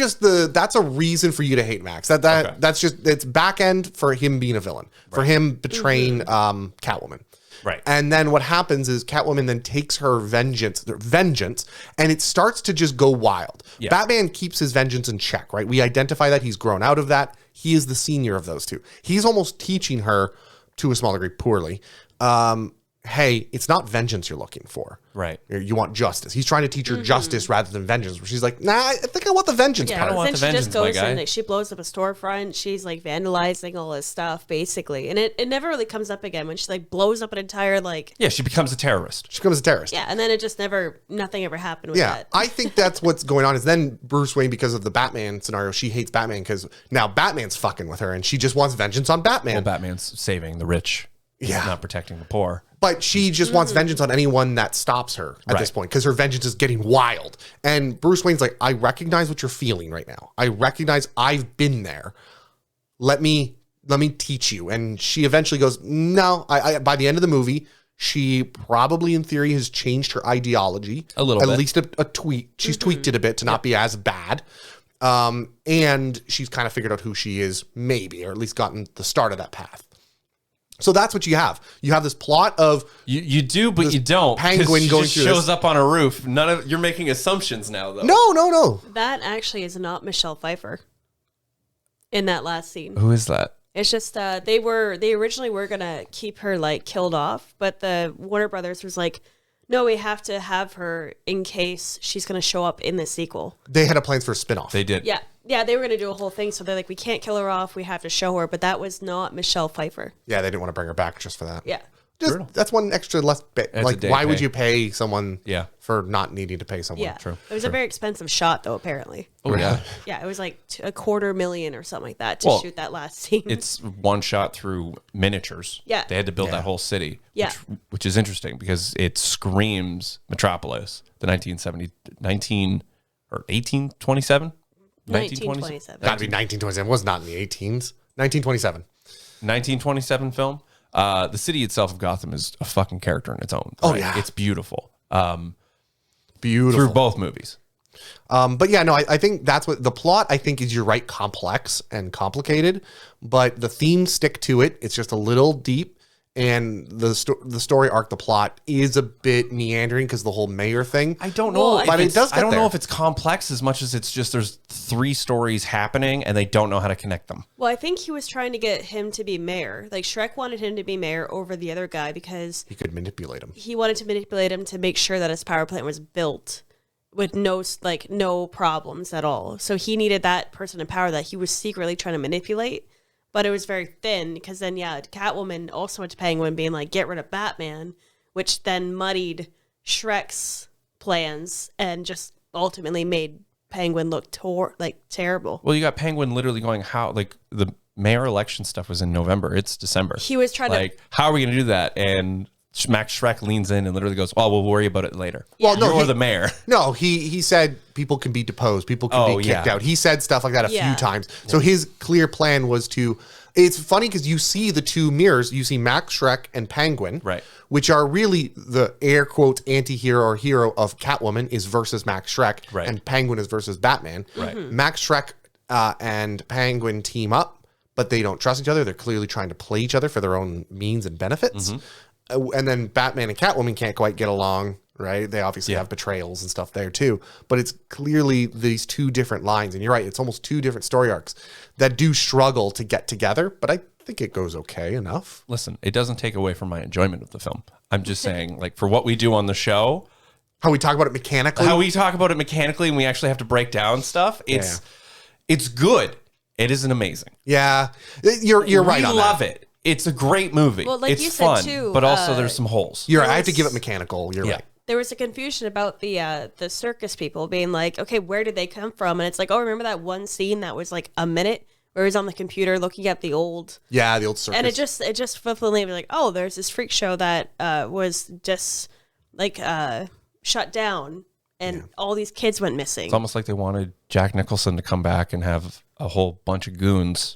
a reason for you to hate Max. It's back end for him being a villain, for him betraying Catwoman. Right. And then what happens is Catwoman then takes her vengeance, and it starts to just go wild. Yeah. Batman keeps his vengeance in check, right? We identify that he's grown out of that. He is the senior of those two. He's almost teaching her, to a small degree, poorly, hey, it's not vengeance you're looking for. Right. You want justice. He's trying to teach her justice rather than vengeance. Where she's like, nah, I think I want the vengeance Yeah, part. don't want then the she just vengeance, my goes guy. and like, she blows up a storefront. She's like vandalizing all his stuff, basically. And it never really comes up again when she like blows up an entire like, Yeah, she becomes a terrorist. She becomes a terrorist. yeah. And then it just nothing ever happened with Yeah, that. I think that's what's going on. Is then Bruce Wayne, because of the Batman scenario, she hates Batman because now Batman's fucking with her, and she just wants vengeance on Batman. Well, Batman's saving the rich. He's Yeah. not protecting the poor. But she just wants vengeance on anyone that stops her at this Right. point, because her vengeance is getting wild. And Bruce Wayne's like, I recognize what you're feeling right now. I recognize I've been there. Let me teach you. And she eventually goes, no. By the end of the movie, she probably, in theory, has changed her ideology A little bit. At least a tweak. She's tweaked it a bit to not be as bad. And she's kind of figured out who she is, maybe, or at least gotten the start of that path. So that's what you have. You have this plot of You do, but you don't. 'cause penguin she going just through shows this. up on a roof. You're making assumptions now, though. no. That actually is not Michelle Pfeiffer in that last scene. Who is that? It's just they originally were gonna keep her like killed off, but the Warner Brothers was like, no, we have to have her in case she's gonna show up in the sequel. They had a plans for a spinoff. They did. Yeah, they were gonna do a whole thing, so they're like, we can't kill her off, we have to show her, but that was not Michelle Pfeiffer. Yeah, they didn't want to bring her back just for that. Yeah. That's one extra less bit. It's a Like, day why would pay. you pay someone Yeah. for not needing to pay someone? Yeah. True, It was a very expensive shot though, apparently. Oh, yeah. Yeah, it was like $250,000 or something like that to Well, shoot that last scene. It's one shot through miniatures. Yeah. They had to build that whole city. Yeah. Which is interesting because it screams Metropolis, the 1827? 1927. Gotta be 1927. It was not in the 18s. 1927. 1927 film. The city itself of Gotham is a fucking character in its own. Oh, right? yeah. It's beautiful. Beautiful. Through both movies. But yeah, no, I think that's what the plot, I think, is, you're right, complex and complicated, but the themes stick to it. It's just a little deep. And the story arc, the plot is a bit meandering because the whole mayor thing. I don't know, Well, but it does. I don't know there. if it's complex as much as it's just there's three stories happening and they don't know how to connect them. Well, I think he was trying to get him to be mayor. Like Shrek wanted him to be mayor over the other guy because He could manipulate him. he wanted to manipulate him to make sure that his power plant was built with no problems at all. So he needed that person in power that he was secretly trying to manipulate. But it was very thin because then, Catwoman also went to Penguin being like, get rid of Batman, which then muddied Shrek's plans and just ultimately made Penguin look terrible. Well, you got Penguin literally going, how, like, the mayor election stuff was in November. It's December. He was trying like, how are we going to do that? And Max Schreck leans in and literally goes, oh, we'll worry about it later. Well, no, You're he- the mayor. No, he said people can be deposed, people can be kicked yeah. out. He said stuff like that a Yeah. few times. So his clear plan was to. It's funny because you see the two mirrors. You see Max Schreck and Penguin, Right. which are really the air quotes anti-hero or hero of Catwoman is versus Max Schreck, Right. and Penguin is versus Batman. Right. Max Schreck and Penguin team up, but they don't trust each other. They're clearly trying to play each other for their own means and benefits. And then Batman and Catwoman can't quite get along, right? They obviously have betrayals and stuff there too. But it's clearly these two different lines. And you're right, it's almost two different story arcs that do struggle to get together. But I think it goes okay enough. Listen, it doesn't take away from my enjoyment of the film. I'm just saying, like, for what we do on the show, How we talk about it mechanically. how we talk about it mechanically and we actually have to break down stuff, it's good. It isn't amazing. yeah, you're right We on love that. it. it's a great movie. Well, like it's you said, fun, too, but also there's some holes. I have to give it mechanical. You're right. There was a confusion about the circus people being like, okay, where did they come from? And it's like, oh, remember that one scene that was like a minute where he's on the computer looking at the old circus. And it just fulfillingly was like, oh, there's this freak show that was just like shut down, and all these kids went missing. It's almost like they wanted Jack Nicholson to come back and have a whole bunch of goons.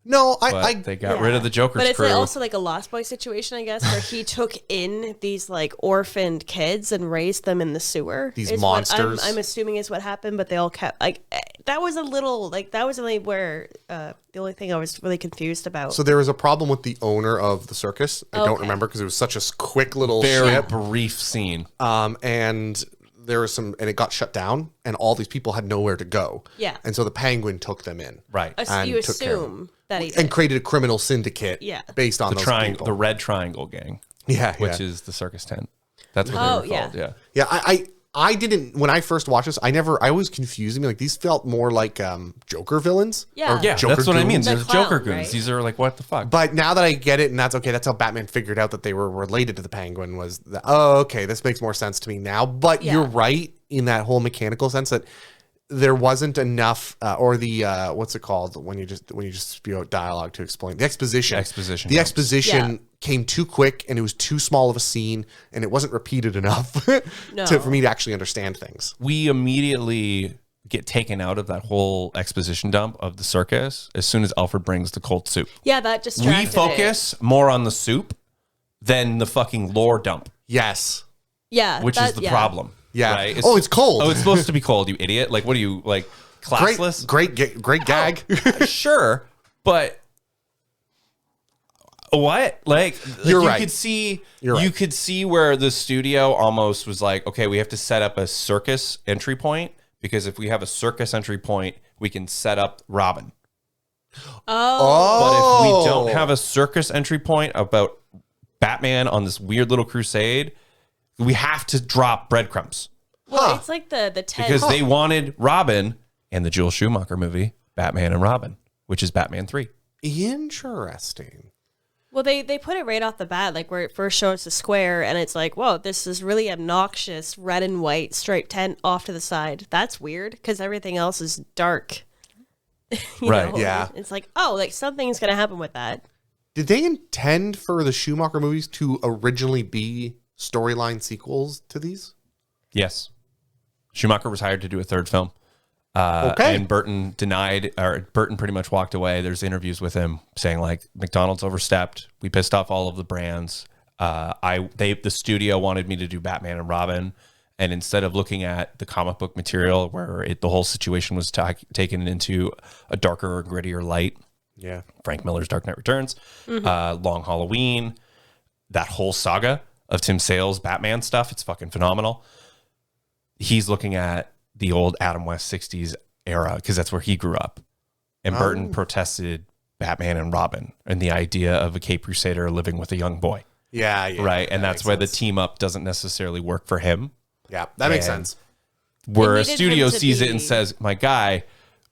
No, they got rid of the Joker's But it's crew. like also like a Lost Boy situation, I guess, where he took in these like orphaned kids and raised them in the sewer. These monsters. I'm assuming is what happened, but they all kept like that was a little like that was only where the only thing I was really confused about. So there was a problem with the owner of the circus. I don't remember because it was such a quick little very brief scene. And there was and it got shut down, and all these people had nowhere to go. Yeah. And so the Penguin took them in. Right. And you took care of them. assume that he did. And created a criminal syndicate based on those people. The Red Triangle Gang. Which is the circus tent. That's what they were called. Yeah. Yeah, I didn't, when I first watched this, I always confused me. Like, these felt more like Joker villains. Yeah. Or Yeah, Joker that's what I mean. goons. There's clown, Joker goons. right? These are like, what the fuck? But now that I get it, and that's okay, that's how Batman figured out that they were related to the Penguin, was that, oh, okay, this makes more sense to me now. But you're right in that whole mechanical sense that there wasn't enough, or the what's it called when you just spew out dialogue to explain the exposition. The exposition came too quick, and it was too small of a scene, and it wasn't repeated enough for me to actually understand things. We immediately get taken out of that whole exposition dump of the circus as soon as Alfred brings the cold soup. Yeah, that distracted We focus more on the soup than the fucking lore dump. Yes. Yeah. Which is the problem. Yeah. Right? It's cold. Oh, it's supposed to be cold, you idiot. Like, what are you, like, classless? Great gag. Sure, but what? Like You're you right. could see You're right. you could see where the studio almost was like, okay, we have to set up a circus entry point, because if we have a circus entry point, we can set up Robin. But if we don't have a circus entry point about Batman on this weird little crusade, we have to drop breadcrumbs. Well, it's like the 10 Because they wanted Robin and the Joel Schumacher movie, Batman and Robin, which is Batman 3. Interesting. Well, they put it right off the bat, like where it first shows the square, and it's like, whoa, this is really obnoxious red and white striped tent off to the side. That's weird, because everything else is dark. You Right, know? yeah. It's like, oh, like something's going to happen with that. Did they intend for the Schumacher movies to originally be storyline sequels to these? Yes. Schumacher was hired to do a third film. Okay. And Burton Burton pretty much walked away. There's interviews with him saying, like, McDonald's overstepped. We pissed off all of the brands. The studio wanted me to do Batman and Robin. And instead of looking at the comic book material where the whole situation was taken into a darker or grittier light, Yeah. Frank Miller's Dark Knight Returns, Long Halloween, that whole saga of Tim Sale's Batman stuff, it's fucking phenomenal. He's looking at the old Adam West 60s era because that's where he grew up. And Burton protested Batman and Robin and the idea of a Cape Crusader living with a young boy. Yeah. Right. And that's why makes the team up doesn't necessarily work for him. Yeah, that makes And sense. Where a needed studio him to sees it be- and says, my guy,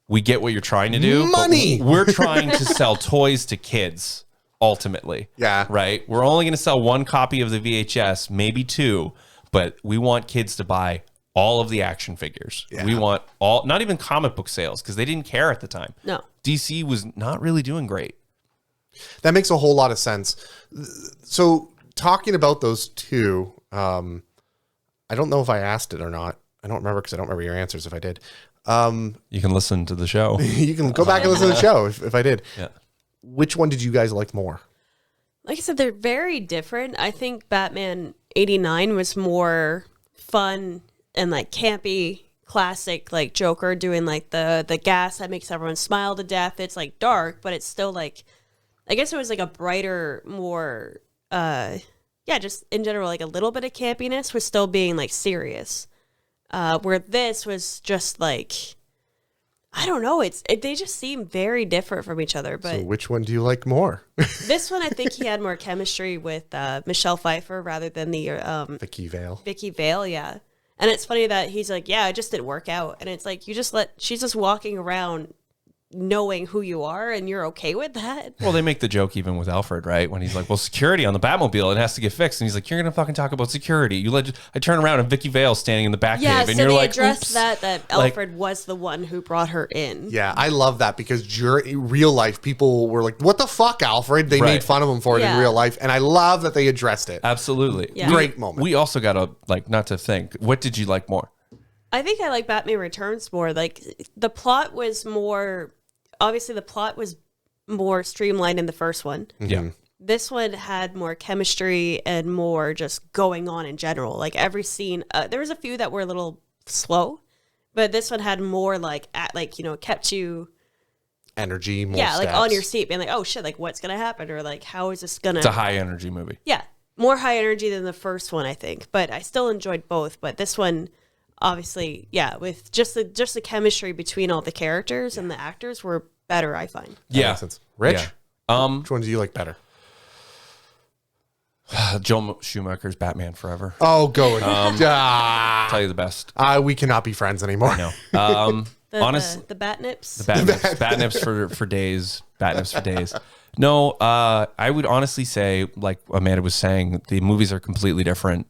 we get what you're trying to do. but Money! We're trying to sell toys to kids, ultimately. Yeah. Right? We're only going to sell one copy of the VHS, maybe two, but we want kids to buy all of the action figures. Yeah. We want all, not even comic book sales, because they didn't care at the time. No. DC was not really doing great. That makes a whole lot of sense. So talking about those two, I don't know if I asked it or not. I don't remember because I don't remember your answers if I did. You can listen to the show. You can go back and listen to the show if I did. Yeah. Which one did you guys like more? Like I said, they're very different. I think Batman 89 was more fun and like campy, classic, like Joker doing like the gas that makes everyone smile to death. It's like dark, but it's still like, I guess it was like a brighter, more, just in general, like a little bit of campiness was still being like serious. Where this was just like, I don't know. They just seem very different from each other. But So which one do you like more? this one, I think he had more chemistry with Michelle Pfeiffer rather than the Vicky Vale. Vicky Vale. Yeah, and it's funny that he's like, yeah, it just didn't work out, and it's like she's just walking around knowing who you are and you're okay with that. Well, they make the joke even with Alfred, right? When he's like, well, security on the Batmobile, it has to get fixed. And he's like, you're going to fucking talk about security. I turn around and Vicky Vale's standing in the back Yeah, cave, and so you're they like, addressed oops. that Alfred was the one who brought her in. Yeah, I love that because in real life, people were like, what the fuck, Alfred? They Right. made fun of him for it in Yeah. real life. And I love that they addressed it. Absolutely. Yeah. Great moment. We also got to, like, not to think, what did you like more? I think I like Batman Returns more. Like the plot was more obviously the plot was more streamlined in the first one. Yeah. This one had more chemistry and more just going on in general. Like every scene, there was a few that were a little slow, but this one had more kept you Energy, more like steps. on your seat, being like, oh shit, like what's gonna happen, or like how is this gonna? It's a high energy movie. Yeah, more high energy than the first one, I think. But I still enjoyed both. But this one, obviously, yeah, with just the chemistry between all the characters and the actors were better, I find. That Yeah. makes sense. Rich? Yeah. Which one do you like better? Joel Schumacher's Batman Forever. Oh, go with Tell you the best. we cannot be friends anymore. No. The Batnips. Batnips for days. Batnips for days. No, I would honestly say, like Amanda was saying, the movies are completely different.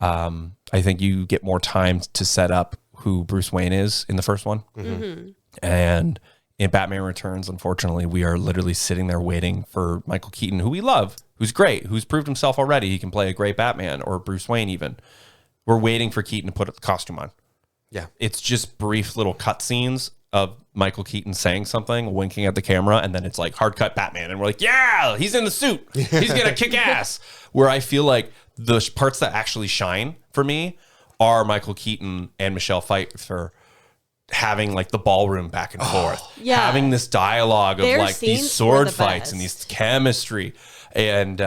I think you get more time to set up who Bruce Wayne is in the first one. Mm-hmm. And in Batman Returns, unfortunately, we are literally sitting there waiting for Michael Keaton, who we love, who's great, who's proved himself already. He can play a great Batman, or Bruce Wayne even. We're waiting for Keaton to put the costume on. Yeah. It's just brief little cutscenes of Michael Keaton saying something, winking at the camera, and then it's like hard cut Batman. And we're like, yeah, he's in the suit. He's going to kick ass. Where I feel like the parts that actually shine for me are Michael Keaton and Michelle Pfeiffer having like the ballroom back and forth. Yeah. Having this dialogue of Their like these scenes sword were the fights and best. these chemistry. And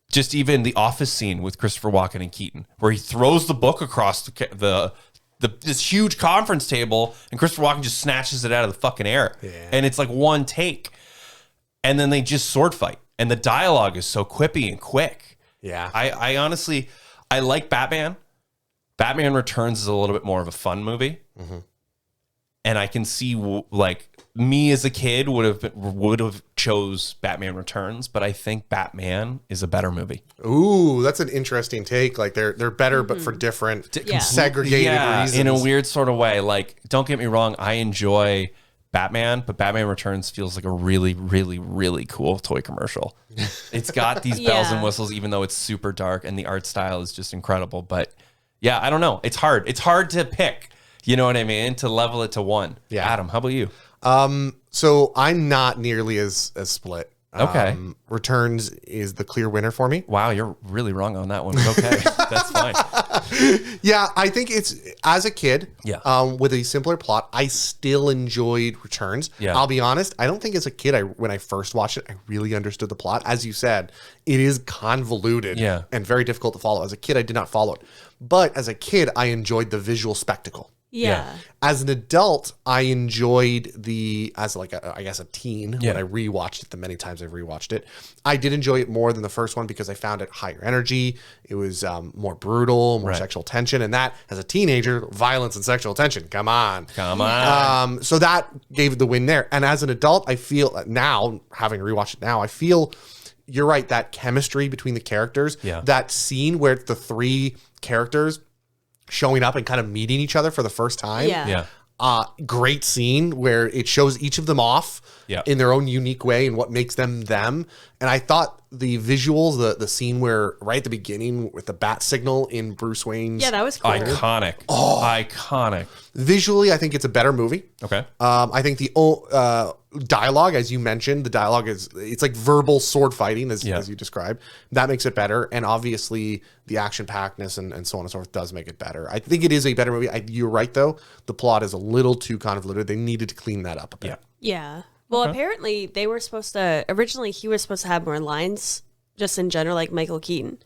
just even the office scene with Christopher Walken and Keaton, where he throws the book across this huge conference table, and Christopher Walken just snatches it out of the fucking air. Yeah. And it's like one take. And then they just sword fight. And the dialogue is so quippy and quick. Yeah. I honestly, I like Batman. Batman Returns is a little bit more of a fun movie. Mm-hmm. And I can see like me as a kid would have chose Batman Returns, but I think Batman is a better movie. Ooh, that's an interesting take. Like they're better, but for different Yeah. segregated reasons. in a weird sort of way. Like, don't get me wrong, I enjoy Batman, but Batman Returns feels like a really, really, really cool toy commercial. It's got these bells and Yeah. whistles, even though it's super dark, and the art style is just incredible. But yeah, I don't know. It's hard. It's hard to pick. You know what I mean? To level it to one. Yeah. Adam, how about you? So I'm not nearly as split. Okay. Returns is the clear winner for me. Wow, you're really wrong on that one. But okay, that's fine. Yeah, I think it's as a kid. Yeah. With a simpler plot, I still enjoyed Returns. Yeah. I'll be honest. I don't think as a kid, when I first watched it, I really understood the plot. As you said, it is convoluted. Yeah. And very difficult to follow. As a kid, I did not follow it, but as a kid, I enjoyed the visual spectacle. Yeah. As an adult, I enjoyed as like I guess a teen Yeah. when I rewatched it the many times I've rewatched it. I did enjoy it more than the first one because I found it higher energy. It was more brutal, more Right. sexual tension, and that as a teenager, violence and sexual tension. Come on. Come on. So that gave the win there. And as an adult, I feel now, having rewatched it now, I feel you're right, that chemistry between the characters, Yeah. that scene where it's the three characters showing up and kind of meeting each other for the first time. Yeah. Yeah. Great scene where it shows each of them off Yeah. in their own unique way and what makes them them. And I thought the visuals, the scene where right at the beginning with the bat signal in Bruce Wayne's Yeah, that was cool. Iconic. Oh. Iconic. visually, I think it's a better movie. Okay. I think the dialogue, as you mentioned, the dialogue it's like verbal sword fighting, as you described. That makes it better. And obviously the action packedness and so on and so forth does make it better. I think it is a better movie. You're right, though. The plot is a little too convoluted. They needed to clean that up a bit. Yeah. Yeah. Well, apparently they were supposed to, originally he was supposed to have more lines just in general, like Michael Keaton.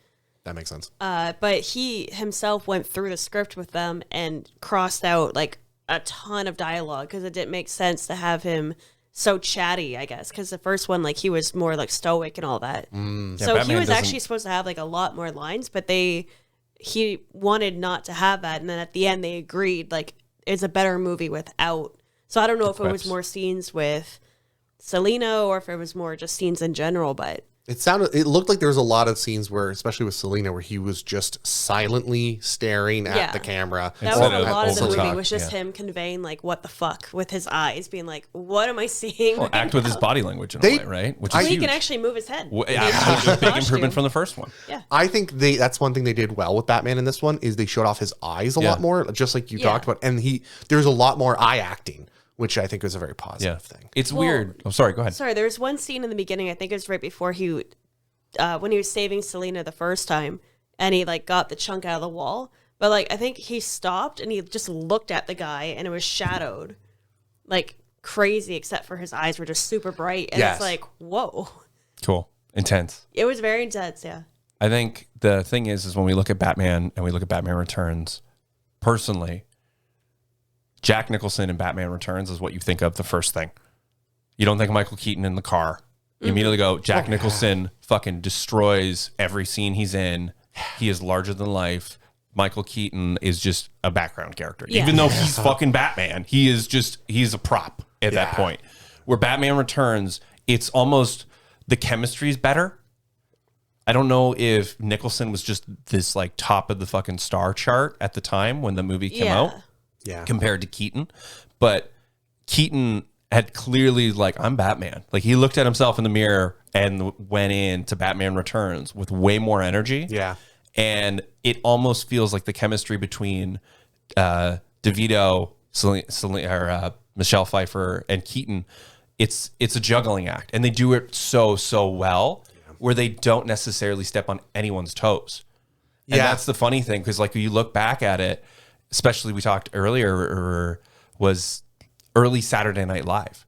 That makes sense. But he himself went through the script with them and crossed out like a ton of dialogue because it didn't make sense to have him so chatty, I guess. Because the first one, like he was more like stoic and all that. So Batman he was doesn't- actually supposed to have like a lot more lines, but he wanted not to have that. And then at the end they agreed like it's a better movie without So I don't know if it was quips. more scenes with Selena or if it was more just scenes in general, but It looked like there was a lot of scenes where, especially with Selena, where he was just silently staring at the camera. that was Instead a of lot of the movie over-talk, was just him conveying like what the fuck with his eyes, being like, what am I seeing? Well, act with his body language in a way, right? Which Well, is he huge. can actually move his head. Yeah, big improvement from the first one. Yeah. I think that's one thing they did well with Batman in this one is they showed off his eyes a lot more, just like you talked about. And there's a lot more eye acting, which I think was a very positive thing. It's weird. Oh, sorry. Go ahead. Sorry, there was one scene in the beginning, I think it was right before when he was saving Selena the first time, and he like got the chunk out of the wall. But like I think he stopped and he just looked at the guy, and it was shadowed, like crazy, except for his eyes were just super bright, and it's like, whoa, Cool. Intense. it was very intense. Yeah, I think the thing is when we look at Batman and we look at Batman Returns, personally, Jack Nicholson in Batman Returns is what you think of the first thing. You don't think of Michael Keaton in the car. You immediately go, Jack Nicholson fucking destroys every scene he's in. He is larger than life. Michael Keaton is just a background character. Yeah. Even though he's fucking Batman, he's a prop at that point. Where Batman Returns, it's almost the chemistry's better. I don't know if Nicholson was just this like top of the fucking star chart at the time when the movie came out. Yeah. Compared to Keaton. But Keaton had clearly like, I'm Batman. Like he looked at himself in the mirror and went into Batman Returns with way more energy. Yeah. And it almost feels like the chemistry between DeVito, Michelle Pfeiffer, and Keaton, it's a juggling act. And they do it so well where they don't necessarily step on anyone's toes. And that's the funny thing, because like you look back at it, especially we talked earlier, was early Saturday Night Live,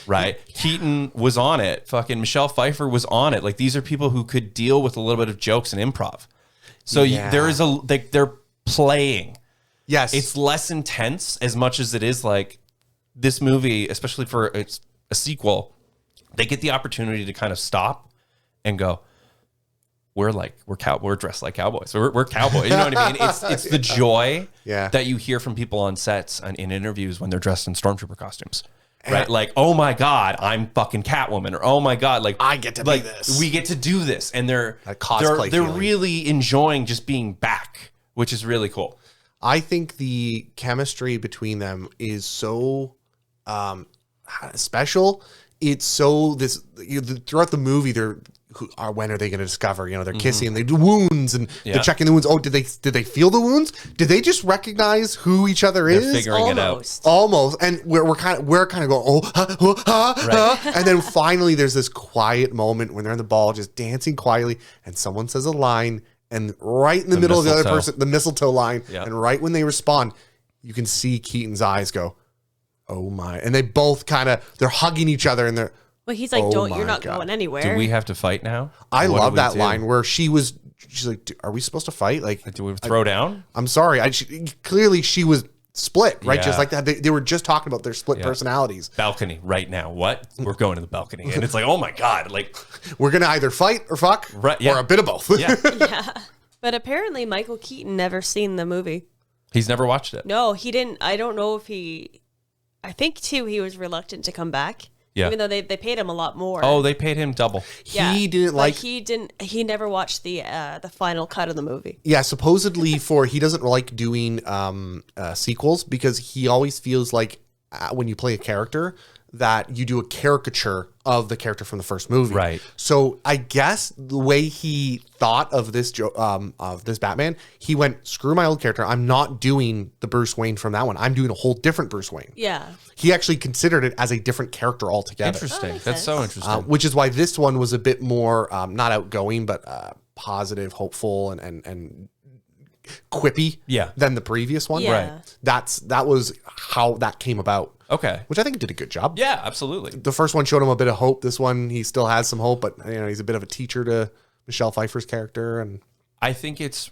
right? Keaton was on it. Fucking Michelle Pfeiffer was on it. Like these are people who could deal with a little bit of jokes and improv. So there is they're playing. Yes. It's less intense as much as it is like this movie, especially for it's a sequel. They get the opportunity to kind of stop and go, we're dressed like cowboys. We're cowboys. You know what I mean? It's the joy that you hear from people on sets and in interviews when they're dressed in stormtrooper costumes. Right? Like, oh my God, I'm fucking Catwoman. Or oh my God, like I get to be this. We get to do this. And they're cosplay they're feeling. really enjoying just being back, which is really cool. I think the chemistry between them is so special. It's so throughout the movie when are they going to discover? You know, they're kissing, they do wounds, and they're checking the wounds. Oh, did they feel the wounds? Did they just recognize who each other They're is? figuring it out. Almost, and we're kind of going, and then finally there's this quiet moment when they're in the ball, just dancing quietly, and someone says a line, and right in the middle of the other person, the mistletoe line, and right when they respond, you can see Keaton's eyes go, oh my, and they both they're hugging each other, and they're. Well, he's like, you're not going anywhere. Do we have to fight now? I love that line where she's like, are we supposed to fight? Like, do we throw down? I'm sorry. Clearly she was split, right? Yeah. Just like that. They were just talking about their split personalities. Balcony right now. What? We're going to the balcony. And it's like, oh my God. Like, we're going to either fight or fuck or a bit of both. Yeah. Yeah. But apparently Michael Keaton never seen the movie. He's never watched it. No, he didn't. I don't know if I think too, he was reluctant to come back. Yeah. Even though they paid him a lot more. Oh, they paid him double. He didn't like. He never watched the final cut of the movie. Yeah, supposedly he doesn't like doing sequels because he always feels like when you play a character that you do a caricature of the character from the first movie. Right. So I guess the way he thought of this Batman, he went, screw my old character. I'm not doing the Bruce Wayne from that one. I'm doing a whole different Bruce Wayne. Yeah. He actually considered it as a different character altogether. Interesting. That's so interesting. Which is why this one was a bit more not outgoing, but positive, hopeful, and quippy than the previous one. Yeah. Right. That was how that came about. Okay. Which I think did a good job. Yeah, absolutely. The first one showed him a bit of hope. This one, he still has some hope, but he's a bit of a teacher to Michelle Pfeiffer's character. And I think it's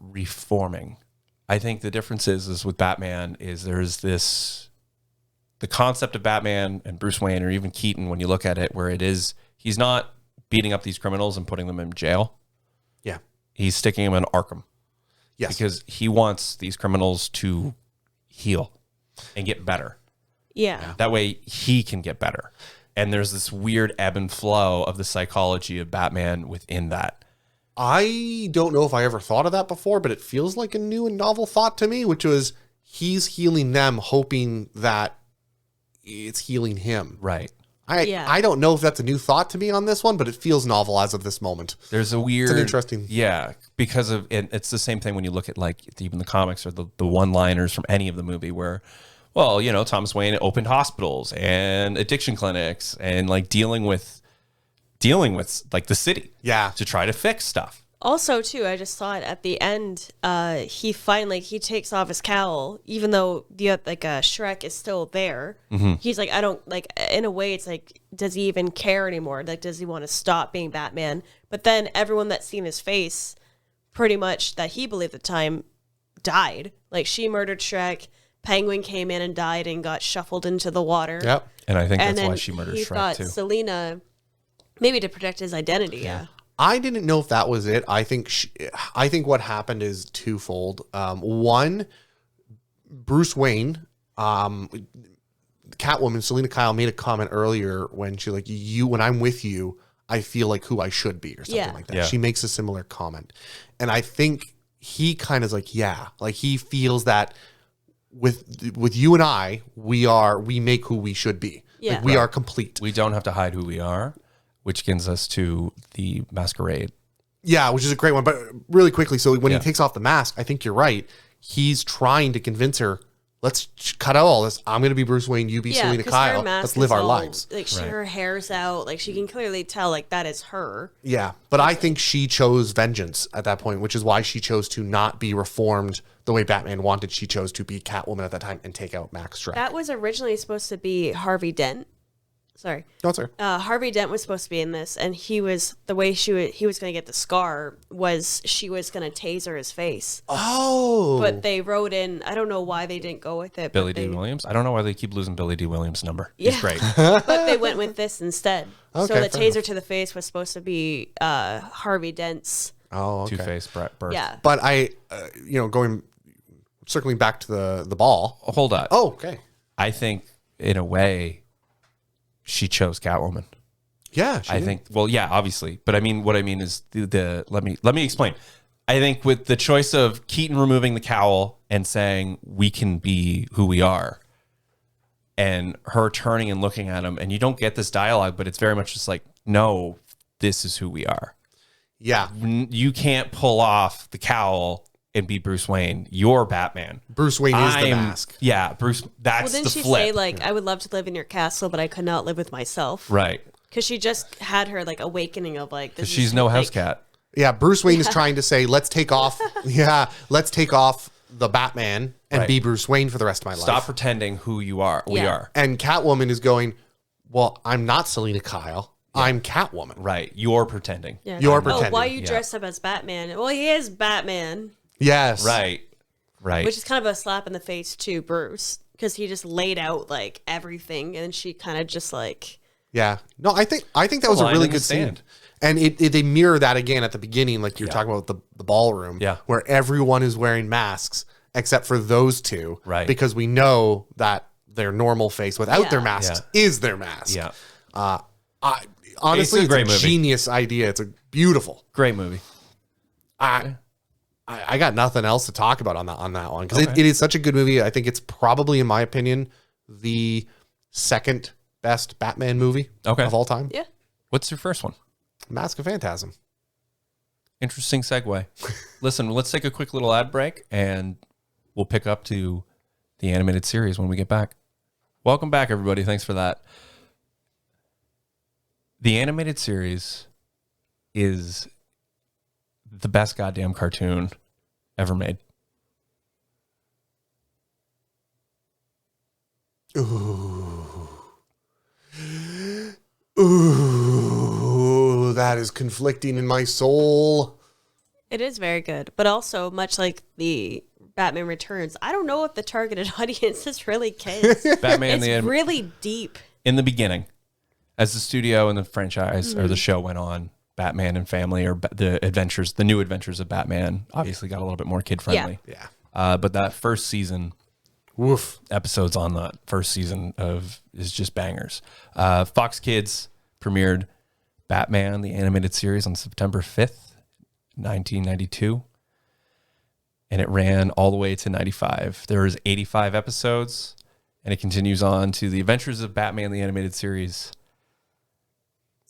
reforming. I think the difference is with Batman is there's the concept of Batman and Bruce Wayne or even Keaton, when you look at it, where he's not beating up these criminals and putting them in jail. Yeah. He's sticking them in Arkham. Yes. Because he wants these criminals to heal and get better. Yeah. That way he can get better. And there's this weird ebb and flow of the psychology of Batman within that. I don't know if I ever thought of that before, but it feels like a new and novel thought to me, which was he's healing them, hoping that it's healing him. Right. I don't know if that's a new thought to me on this one, but it feels novel as of this moment. There's a weird... It's an interesting... Yeah, because of... It's the same thing when you look at like even the comics or the one-liners from any of the movie where, well, you know, Thomas Wayne opened hospitals and addiction clinics and like dealing with like the city. Yeah. To try to fix stuff. Also, too, I just thought at the end, he finally takes off his cowl, even though Shrek is still there. Mm-hmm. He's like, I don't like. In a way, it's like, does he even care anymore? Like, does he want to stop being Batman? But then everyone that's seen his face, pretty much that he believed at the time, died. Like she murdered Shrek. Penguin came in and died and got shuffled into the water. Yep. And I think that's why she murdered he Shrek thought too. Selena, maybe to protect his identity. Yeah. I didn't know if that was it. I think what happened is twofold. One, Bruce Wayne, Catwoman, Selena Kyle made a comment earlier when she like, when I'm with you, I feel like who I should be or something like that. Yeah. She makes a similar comment. And I think he kind of is like, like he feels that with you and I, we make who we should be. Yeah. Like we are complete. We don't have to hide who we are, which gets us to the masquerade. Yeah, which is a great one. But really quickly, so when he takes off the mask, I think you're right. He's trying to convince her, let's cut out all this. I'm going to be Bruce Wayne. You be Selena 'cause Kyle. her mask Let's live is our all, lives. Like her hair's out. Like she can clearly tell like that is her. Yeah, but I think she chose vengeance at that point, which is why she chose to not be reformed the way Batman wanted. She chose to be Catwoman at that time and take out Max Schreck. That was originally supposed to be Harvey Dent. Sorry. No, sir. Harvey Dent was supposed to be in this, and he was the way he was going to get the scar was she was going to taser his face. Oh. But they wrote in, I don't know why they didn't go with it. Billy D. Williams. I don't know why they keep losing Billy D. Williams' number. He's great. But they went with this instead. Okay, so the fair taser enough. to the face was supposed to be Harvey Dent's. Oh, okay. Two-Face birth. Yeah. But circling back to the ball. Hold on. Oh, okay. I think in a way she chose Catwoman. Yeah, I think, well, yeah, obviously. But I mean, what I mean is let me explain. I think with the choice of Keaton removing the cowl and saying we can be who we are, and her turning and looking at him, and you don't get this dialogue, but it's very much just like, no, this is who we are. Yeah. You can't pull off the cowl and be Bruce Wayne. You're Batman. Bruce Wayne is the mask. Yeah, Bruce. That's Well, the didn't she flip. say like, I would love to live in your castle, but I could not live with myself? Right. Because she just had her like awakening of like, this Because she's is, no like, house cat. Yeah, Bruce Wayne is trying to say, let's take off the Batman and Right. be Bruce Wayne for the rest of my life. Stop pretending who you are. We Yeah. are. And Catwoman is going, well, I'm not Selena Kyle. I'm Catwoman. Right. You're pretending. Yeah. You're Oh, pretending. why you Yeah. dressed up as Batman? Well, he is Batman. Yes. Right. Right. Which is kind of a slap in the face to Bruce because he just laid out like everything, and she kind of just like Yeah. No, I think that was a line really in the good scene. sand. And they mirror that again at the beginning, like you're talking about the ballroom, Yeah. where everyone is wearing masks except for those two, Right. Because we know that their normal face without their masks is their mask. Yeah. Honestly, It's a it's great a movie. genius idea. It's a beautiful. Great movie. I got nothing else to talk about on that one because it is such a good movie. I think it's probably, in my opinion, the second best Batman movie of all time. yeah. What's your first one? Mask of Phantasm. Interesting segue. Listen, let's take a quick little ad break and we'll pick up to the animated series when we get back. Welcome back, everybody. Thanks for that. The animated series is the best goddamn cartoon ever made. Ooh, that is conflicting in my soul. It is very good, but also much like the Batman Returns, I don't know if the targeted audience is really kids. Batman It's really deep. in the beginning, as the studio and the franchise or the show went on, Batman and Family or the new adventures of Batman obviously got a little bit more kid friendly. Yeah. But that first season Woof. episodes on the first season is just bangers. Fox Kids premiered Batman, the animated series, on September 5th, 1992. And it ran all the way to 95. There was 85 episodes, and it continues on to The Adventures of Batman, the animated series,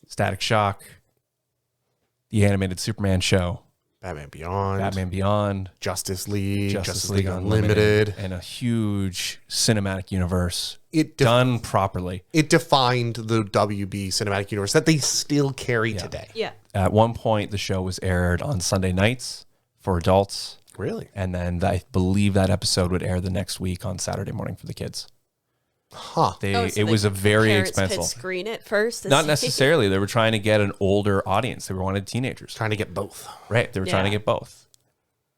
Static Shock, the animated Superman show, Batman Beyond, Justice League, Justice League Unlimited, and a huge cinematic universe done properly. It defined the WB cinematic universe that they still carry today. Yeah. At one point, the show was aired on Sunday nights for adults. Really? And then I believe that episode would air the next week on Saturday morning for the kids. Huh. It was a very parents expensive. could screen it first. Not necessarily. They were trying to get an older audience. They wanted teenagers. Trying to get both. Right. They were trying to get both.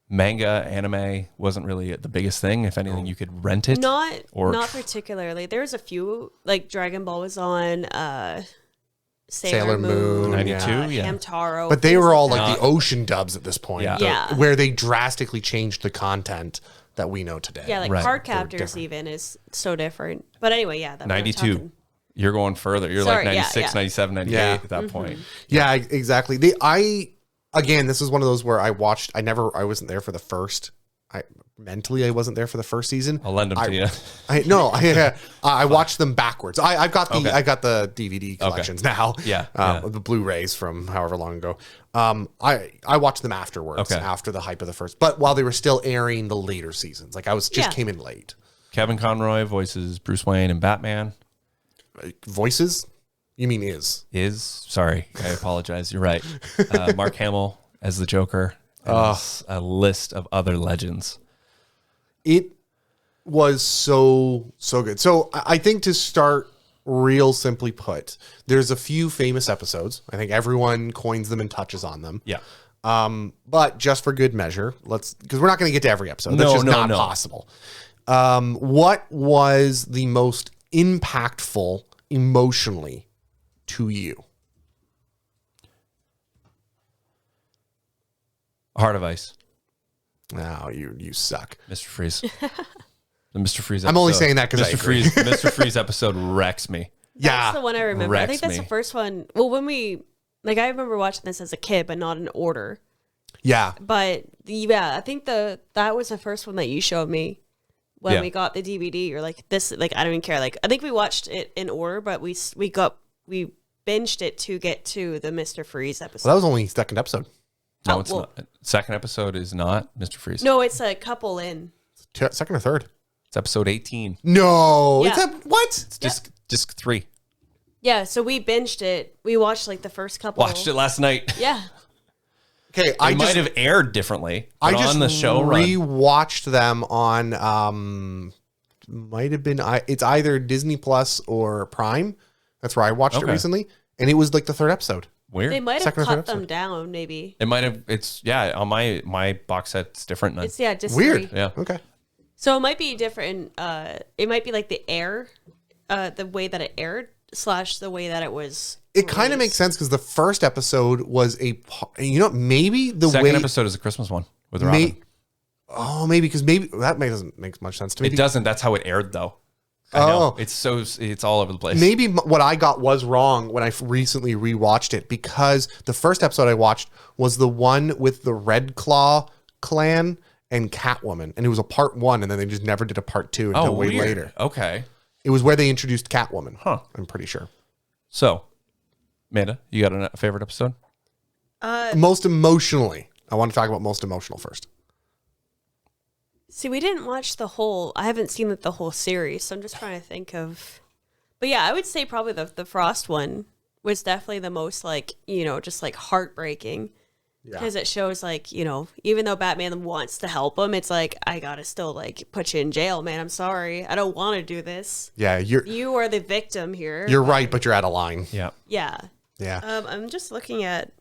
Manga, anime wasn't really the biggest thing. If anything, you could rent it. Not particularly. There's a few, like Dragon Ball was on, Sailor Moon, 92, yeah. Hamtaro. But they things were all that. like the ocean dubs at this point. Yeah. Yeah. Where they drastically changed the content that we know today. Yeah, like Right. Card They're Captors different. even is so different. But anyway, yeah. That 92. You're going further. You're Sorry, like yeah, 96, yeah. 97, 98 Yeah. at that point. Yeah, exactly. Again, this was one of those where I wasn't there for the first. I wasn't there for the first season. I'll lend them to you. I watched them backwards. I got the Okay. I got the DVD collections now. Yeah, The Blu-rays from however long ago. I watched them afterwards, Okay. after the hype of the first. But while they were still airing the later seasons, like I was just came in late. Kevin Conroy voices Bruce Wayne and Batman. Voices? You mean is? Sorry, I apologize. You're right. Mark Hamill as the Joker. And a list of other legends. It was so good. So I think to start real simply put, there's a few famous episodes. I think everyone coins them and touches on them. Yeah. But just for good measure, because we're not going to get to every episode. That's just not possible. What was the most impactful emotionally to you? Heart of Ice. No, you suck. Mr. Freeze. The Mr. Freeze episode. I'm only saying that 'cause I Mr. agree. Freeze, Mr. Freeze episode wrecks me. Yeah. That's the one I remember. I think that's Wrecks the me. first one. Well, when I remember watching this as a kid, but not in order. Yeah. But yeah, I think that was the first one that you showed me when we got the DVD. You're like, this, like, I don't even care. Like, I think we watched it in order, but we binged it to get to the Mr. Freeze episode. Well, that was only second episode. No, it's not. Second episode is not Mr. Freeze. No, it's a couple in. Second or third? It's episode 18. No. Yeah. What? It's disc 3. Yeah, so we binged it. We watched like the first couple. Watched it last night. Yeah. Okay, It might have aired differently. But I just on the show run. rewatched them on might have been it's either Disney Plus or Prime. That's where I watched it recently, and it was like the third episode. Weird. They might have Second or third cut them episode. down, maybe. It might have. It's on my box set. It's different. It's just Weird. 3. Yeah. Okay. So it might be different. It might be like the way that it aired / the way that it was. It kind of released. makes sense because the first episode was maybe the Second way episode is a Christmas one with Robin. maybe that doesn't make much sense to me. It doesn't. That's how it aired, though. I know. It's all over the place. Maybe what I got was wrong when I recently rewatched it, because the first episode I watched was the one with the Red Claw clan and Catwoman, and it was a part 1, and then they just never did a part 2 until way weird. later. Okay. It was where they introduced Catwoman. Huh. I'm pretty sure. So, Amanda, you got a favorite episode? Most emotionally, I want to talk about most emotional first. See, we didn't watch the whole. I haven't seen the whole series, so I'm just trying to think of. But yeah, I would say probably the Frost one was definitely the most just like heartbreaking. Because it shows even though Batman wants to help him, it's like, I gotta still put you in jail, man. I'm sorry. I don't want to do this. Yeah, You are the victim here. you're right, but you're out of line. Yeah. Yeah. Yeah. I'm just looking at.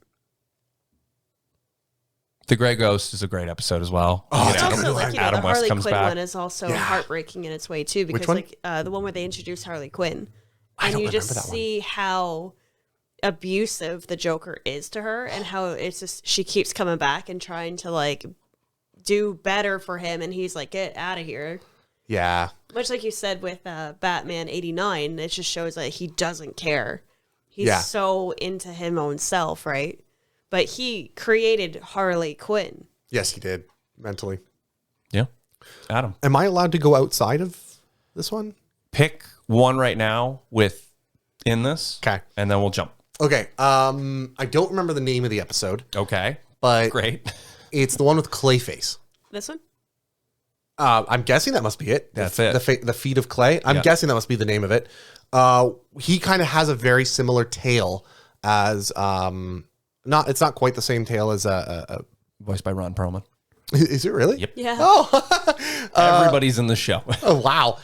The Grey Ghost is a great episode as well. Oh, It's it's also the Adam West Harley comes Quinn back. one is also heartbreaking in its way too, because one? the one where they introduce Harley Quinn, I and don't you just remember that one. see how abusive the Joker is to her, and how it's just she keeps coming back and trying to do better for him, and he's like, get out of here. Yeah. Much like you said with Batman 89, it just shows that he doesn't care. He's so into his own self, right? But he created Harley Quinn. Yes, he did. Mentally. Yeah. Adam. Am I allowed to go outside of this one? Pick one right now in this. Okay. And then we'll jump. Okay. I don't remember the name of the episode, Okay. but Great. it's the one with Clayface. This one? I'm guessing that must be it. That's it. The feet of clay. I'm guessing that must be the name of it. He kind of has a very similar tale as it's not quite the same tale as Voiced by Ron Perlman. Is it really? Yep. Yeah. Oh, Everybody's in the show. oh wow.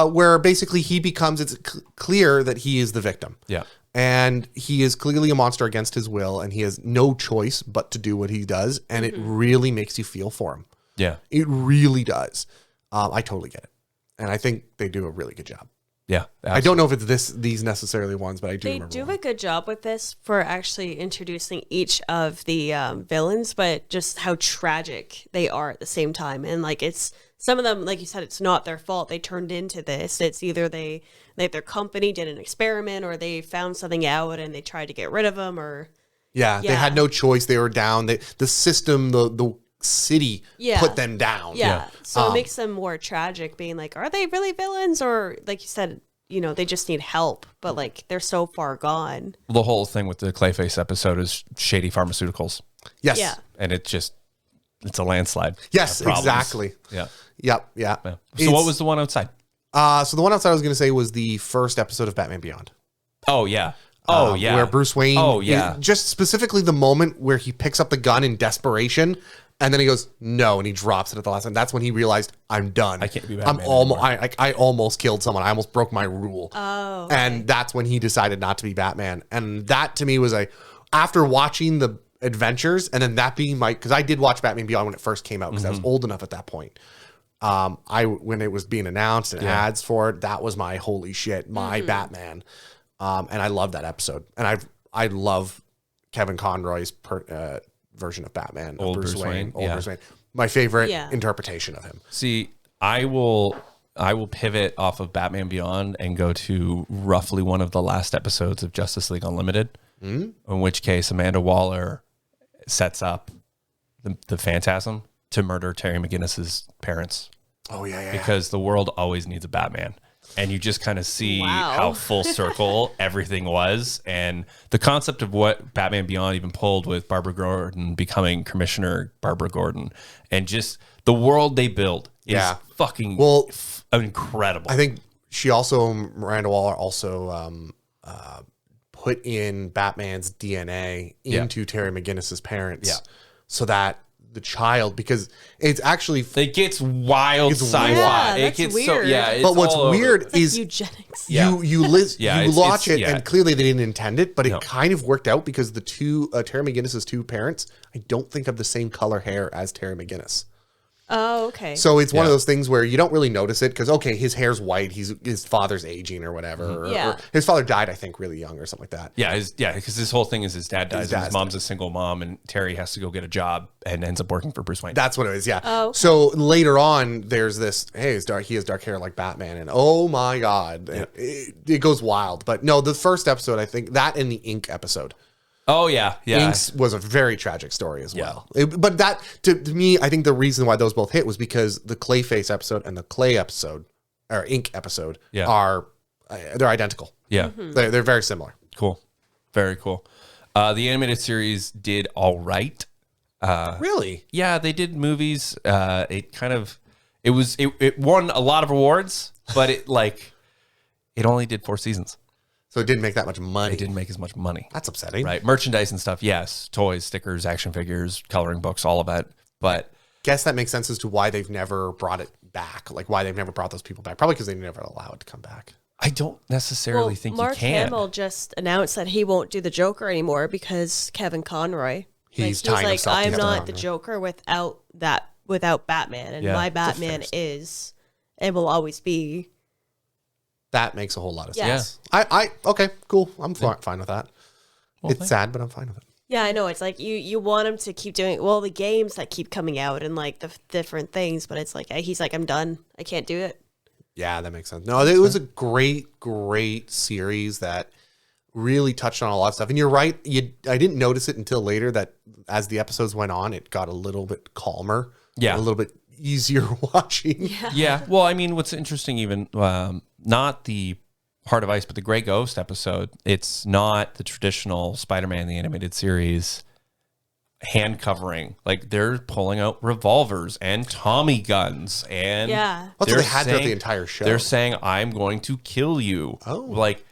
Where basically it's clear that he is the victim. Yeah. And he is clearly a monster against his will, and he has no choice but to do what he does, and it really makes you feel for him. Yeah. It really does. I totally get it. And I think they do a really good job. Yeah. I don't know if it's these necessarily ones, but I do They remember do one. a good job with this for actually introducing each of the villains, but just how tragic they are at the same time. And like it's some of them, like you said, it's not their fault. They turned into this. It's either their company did an experiment, or they found something out and they tried to get rid of them, or They had no choice. They were down. The system, the city put them down. Yeah. So it makes them more tragic, being like, are they really villains? Or like you said, they just need help, but like they're so far gone. Well, the whole thing with the Clayface episode is shady pharmaceuticals. Yes. Yeah. And it's a landslide. Yes, of problems. exactly. Yeah. Yep. Yeah. So what was the one outside? So the one outside I was going to say was the first episode of Batman Beyond. Oh, yeah. Oh, yeah. Where Bruce Wayne. Oh, yeah. Just specifically the moment where he picks up the gun in desperation. And then he goes, no, and he drops it at the last time. That's when he realized, I'm done. I can't be Batman I almost killed someone. I almost broke my rule. Oh. Okay. And that's when he decided not to be Batman. And that to me was after watching the adventures, and then that being because I did watch Batman Beyond when it first came out, because I was old enough at that point. When it was being announced and ads for it, that was my holy shit, my Batman. And I love that episode. And I love Kevin Conroy's version of Batman, Old Bruce Wayne. Old Yeah. Bruce Wayne. My favorite Yeah. interpretation of him. See, I will pivot off of Batman Beyond and go to roughly one of the last episodes of Justice League Unlimited, in which case Amanda Waller sets up the Phantasm to murder Terry McGinnis's parents. Oh yeah. Because the world always needs a Batman. And you just kind of see Wow. how full circle everything was. And the concept of what Batman Beyond even pulled with Barbara Gordon becoming Commissioner Barbara Gordon, and just the world they build is fucking incredible. I think Miranda Waller also put in Batman's DNA into Terry McGinnis's parents, so that the child, because it's actually it gets wild sci-fi. Yeah, it that's gets weird. it's but what's all over. weird It's like is eugenics. you watch it, yeah. and clearly they didn't intend it, but it kind of worked out because the two Terry McGinnis's two parents, I don't think have the same color hair as Terry McGinnis. Oh, okay. So it's one of those things where you don't really notice it because, okay, his hair's white. His father's aging or whatever. Or his father died, I think, really young or something like that. Because this whole thing is his dad dies, and his mom's died. a single mom, and Terry has to go get a job and ends up working for Bruce Wayne. That's what it is, yeah. Oh, okay. So later on, there's this, he has dark hair like Batman, and oh my God, it goes wild. But no, the first episode, I think, that and the Ink episode. Oh, yeah. Inks was a very tragic story as well. But that, to me, I think the reason why those both hit was because the Clayface episode and the Clay episode, or Ink episode, are they're identical. Yeah. They're very similar. Cool. Very cool. The animated series did all right. Really? Yeah, they did movies. It won a lot of awards, but it only did 4 seasons. So it didn't make that much money. It didn't make as much money. That's upsetting. Right. Merchandise and stuff, yes. Toys, stickers, action figures, coloring books, all of that. But Guess that makes sense as to why they've never brought it back. Like why they've never brought those people back. Probably because they never allow it to come back. I don't necessarily think Mark you can. Hamill just announced that he won't do the Joker anymore because Kevin Conroy. He's like, tying himself to I'm Kevin not Conroy. the Joker without Batman, and my Batman is and will always be. That makes a whole lot of Yeah. sense. Okay, cool. I'm fine with that. It's sad, but I'm fine with it. Yeah, I know. It's like you want him to keep doing the games that keep coming out and like the different things, but it's like he's like, I'm done. I can't do it. Yeah, that makes sense. No, it was a great series that really touched on a lot of stuff. And you're right. I didn't notice it until later that as the episodes went on, it got a little bit calmer. Yeah. A little bit easier watching. Yeah. Well, I mean, what's interesting, even not the Heart of Ice, but the Grey Ghost episode, it's not the traditional Spider-Man, the animated series, hand covering. Like, they're pulling out revolvers and Tommy guns. And Yeah. That's what they had throughout the entire show. They're saying, I'm going to kill you. Oh. Like,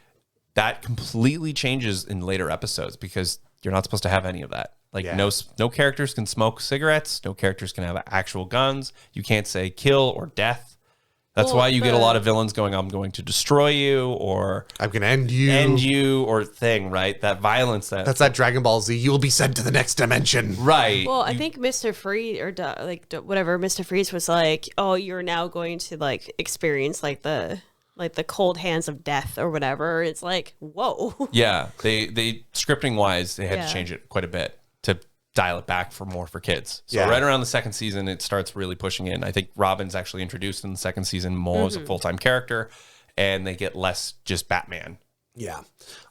that completely changes in later episodes because you're not supposed to have any of that. Like, no characters can smoke cigarettes. No characters can have actual guns. You can't say kill or death. That's why you get a lot of villains going, I'm going to destroy you, or I'm going to end you, or thing, right? That violence. That's that Dragon Ball Z. You will be sent to the next dimension. Right. Well, I think Mr. Freeze or whatever, Mr. Freeze was like, oh, you're now going to like experience like the cold hands of death or whatever. It's like, whoa. Yeah. They scripting wise, they had to change it quite a bit to dial it back for kids. So right around the second season, it starts really pushing in. I think Robin's actually introduced in the second season more as a full-time character, and they get less just Batman. Yeah.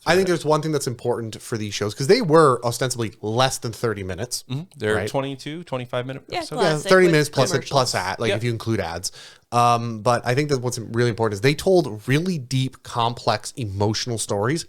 I think there's one thing that's important for these shows because they were ostensibly less than 30 minutes. They're 22, 25-minute episodes. Yeah, 30 minutes plus ad, like if you include ads. But I think that what's really important is they told really deep, complex, emotional stories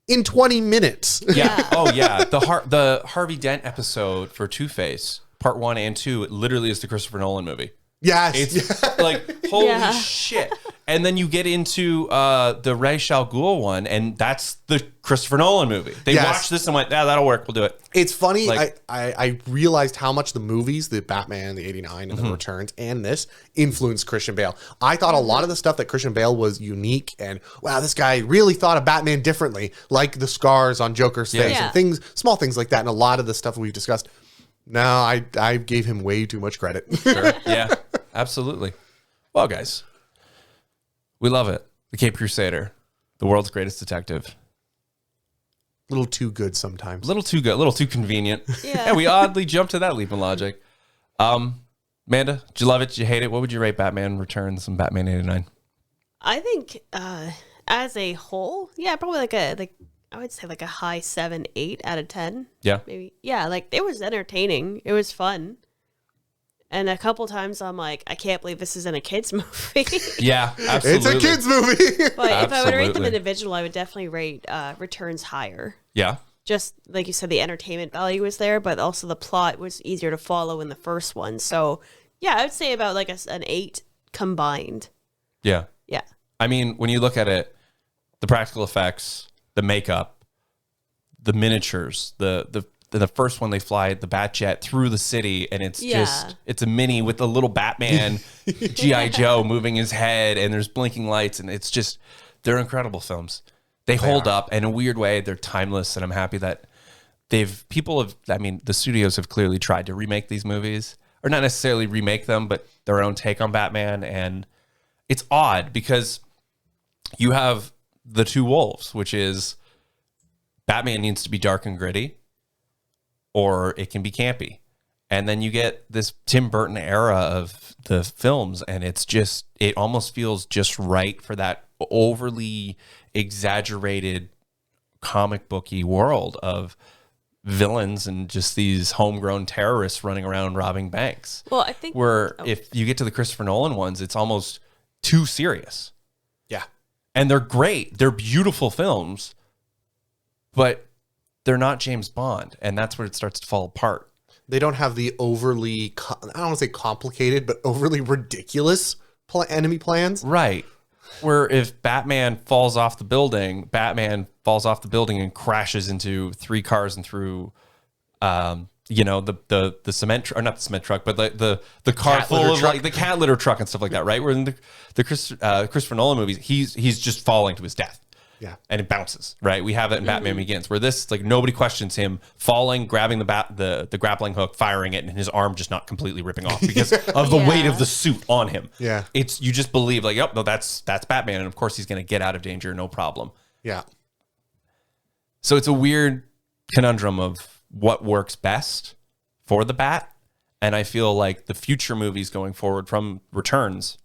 in 20 minutes. Yeah. Oh, yeah. The Harvey Dent episode for Two-Face, part 1 and 2, it literally is the Christopher Nolan movie. Yes. It's like, holy shit. And then you get into the Ra's al Ghul one, and that's the Christopher Nolan movie. They watched this and went, yeah, that'll work. We'll do it. It's funny. Like, I realized how much the movies, the Batman, the 89, and the Returns, and this influenced Christian Bale. I thought a lot of the stuff that Christian Bale was unique and, wow, this guy really thought of Batman differently, like the scars on Joker's face and small things like that. And a lot of the stuff we've discussed. No, I gave him way too much credit. Sure. Yeah, absolutely. Well, guys, we love it. The Cape Crusader, the world's greatest detective. A little too good sometimes. A little too good, a little too convenient. Yeah. We oddly jumped to that leap in logic. Amanda, did you love it? Did you hate it? What would you rate Batman Returns and Batman 89? I think as a whole, probably I would say like a high 7, 8 out of 10. Yeah. Maybe. Yeah, like it was entertaining. It was fun. And a couple times I'm like, I can't believe this isn't a kid's movie. Yeah, absolutely. It's a kid's movie. But if I would rate them individual, I would definitely rate Returns higher. Yeah. Just like you said, the entertainment value was there, but also the plot was easier to follow in the first one. So, yeah, I would say about like an 8 combined. Yeah. Yeah. I mean, when you look at it, the practical effects, the makeup, the miniatures, the first one they fly the Batjet through the city, and it's it's a mini with a little Batman G.I. Joe moving his head, and there's blinking lights, and it's just, they're incredible films. They hold up, and in a weird way, they're timeless, and I'm happy that the studios have clearly tried to remake these movies, or not necessarily remake them, but their own take on Batman, and it's odd because you have the two wolves, which is Batman needs to be dark and gritty, or it can be campy. And then you get this Tim Burton era of the films, and it almost feels just right for that overly exaggerated comic booky world of villains and just these homegrown terrorists running around robbing banks. Well, I think if you get to the Christopher Nolan ones, it's almost too serious. Yeah. And they're great. They're beautiful films, but they're not James Bond. And that's where it starts to fall apart. They don't have the overly, I don't want to say complicated, but overly ridiculous enemy plans. Right. Where if Batman falls off the building and crashes into 3 cars and through, the cement, or not the cement truck, but the car full of like the cat litter truck and stuff like that, right? Where in the Christopher Nolan movies, he's just falling to his death. Yeah. And it bounces, right? We have it in Batman Begins, where this, like, nobody questions him falling, grabbing the grappling hook, firing it, and his arm just not completely ripping off because of the weight of the suit on him. Yeah. You just believe, like, yep, no, that's Batman, and of course he's going to get out of danger, no problem. Yeah. So it's a weird conundrum of what works best for the Bat, and I feel like the future movies going forward from Returns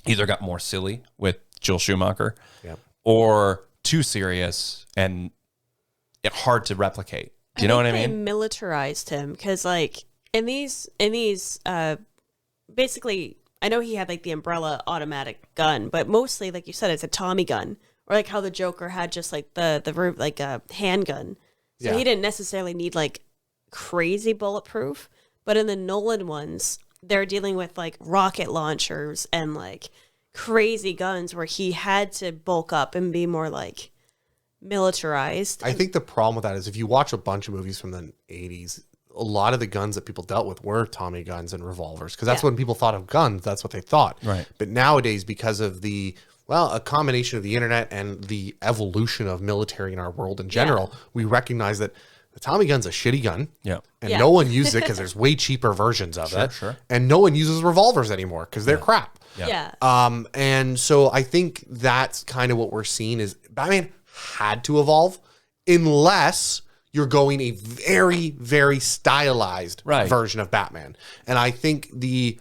either got more silly with Joel Schumacher, Yeah. or too serious and hard to replicate. Do you know what I mean? They militarized him because, like, in these, basically, I know he had like the umbrella automatic gun, but mostly, like you said, it's a Tommy gun, or like how the Joker had just like the like a handgun. So he didn't necessarily need like crazy bulletproof. But in the Nolan ones, they're dealing with like rocket launchers and like crazy guns where he had to bulk up and be more like militarized. I think the problem with that is if you watch a bunch of movies from the 80s, a lot of the guns that people dealt with were Tommy guns and revolvers, because that's when people thought of guns. That's what they thought. Right. But nowadays, because of a combination of the internet and the evolution of military in our world in general, we recognize that the Tommy gun's a shitty gun. Yeah. And no one uses it because there's way cheaper versions of it. Sure. And no one uses revolvers anymore because they're crap. Yeah. And so I think that's kind of what we're seeing is Batman had to evolve unless you're going a very, very stylized version of Batman. And I think the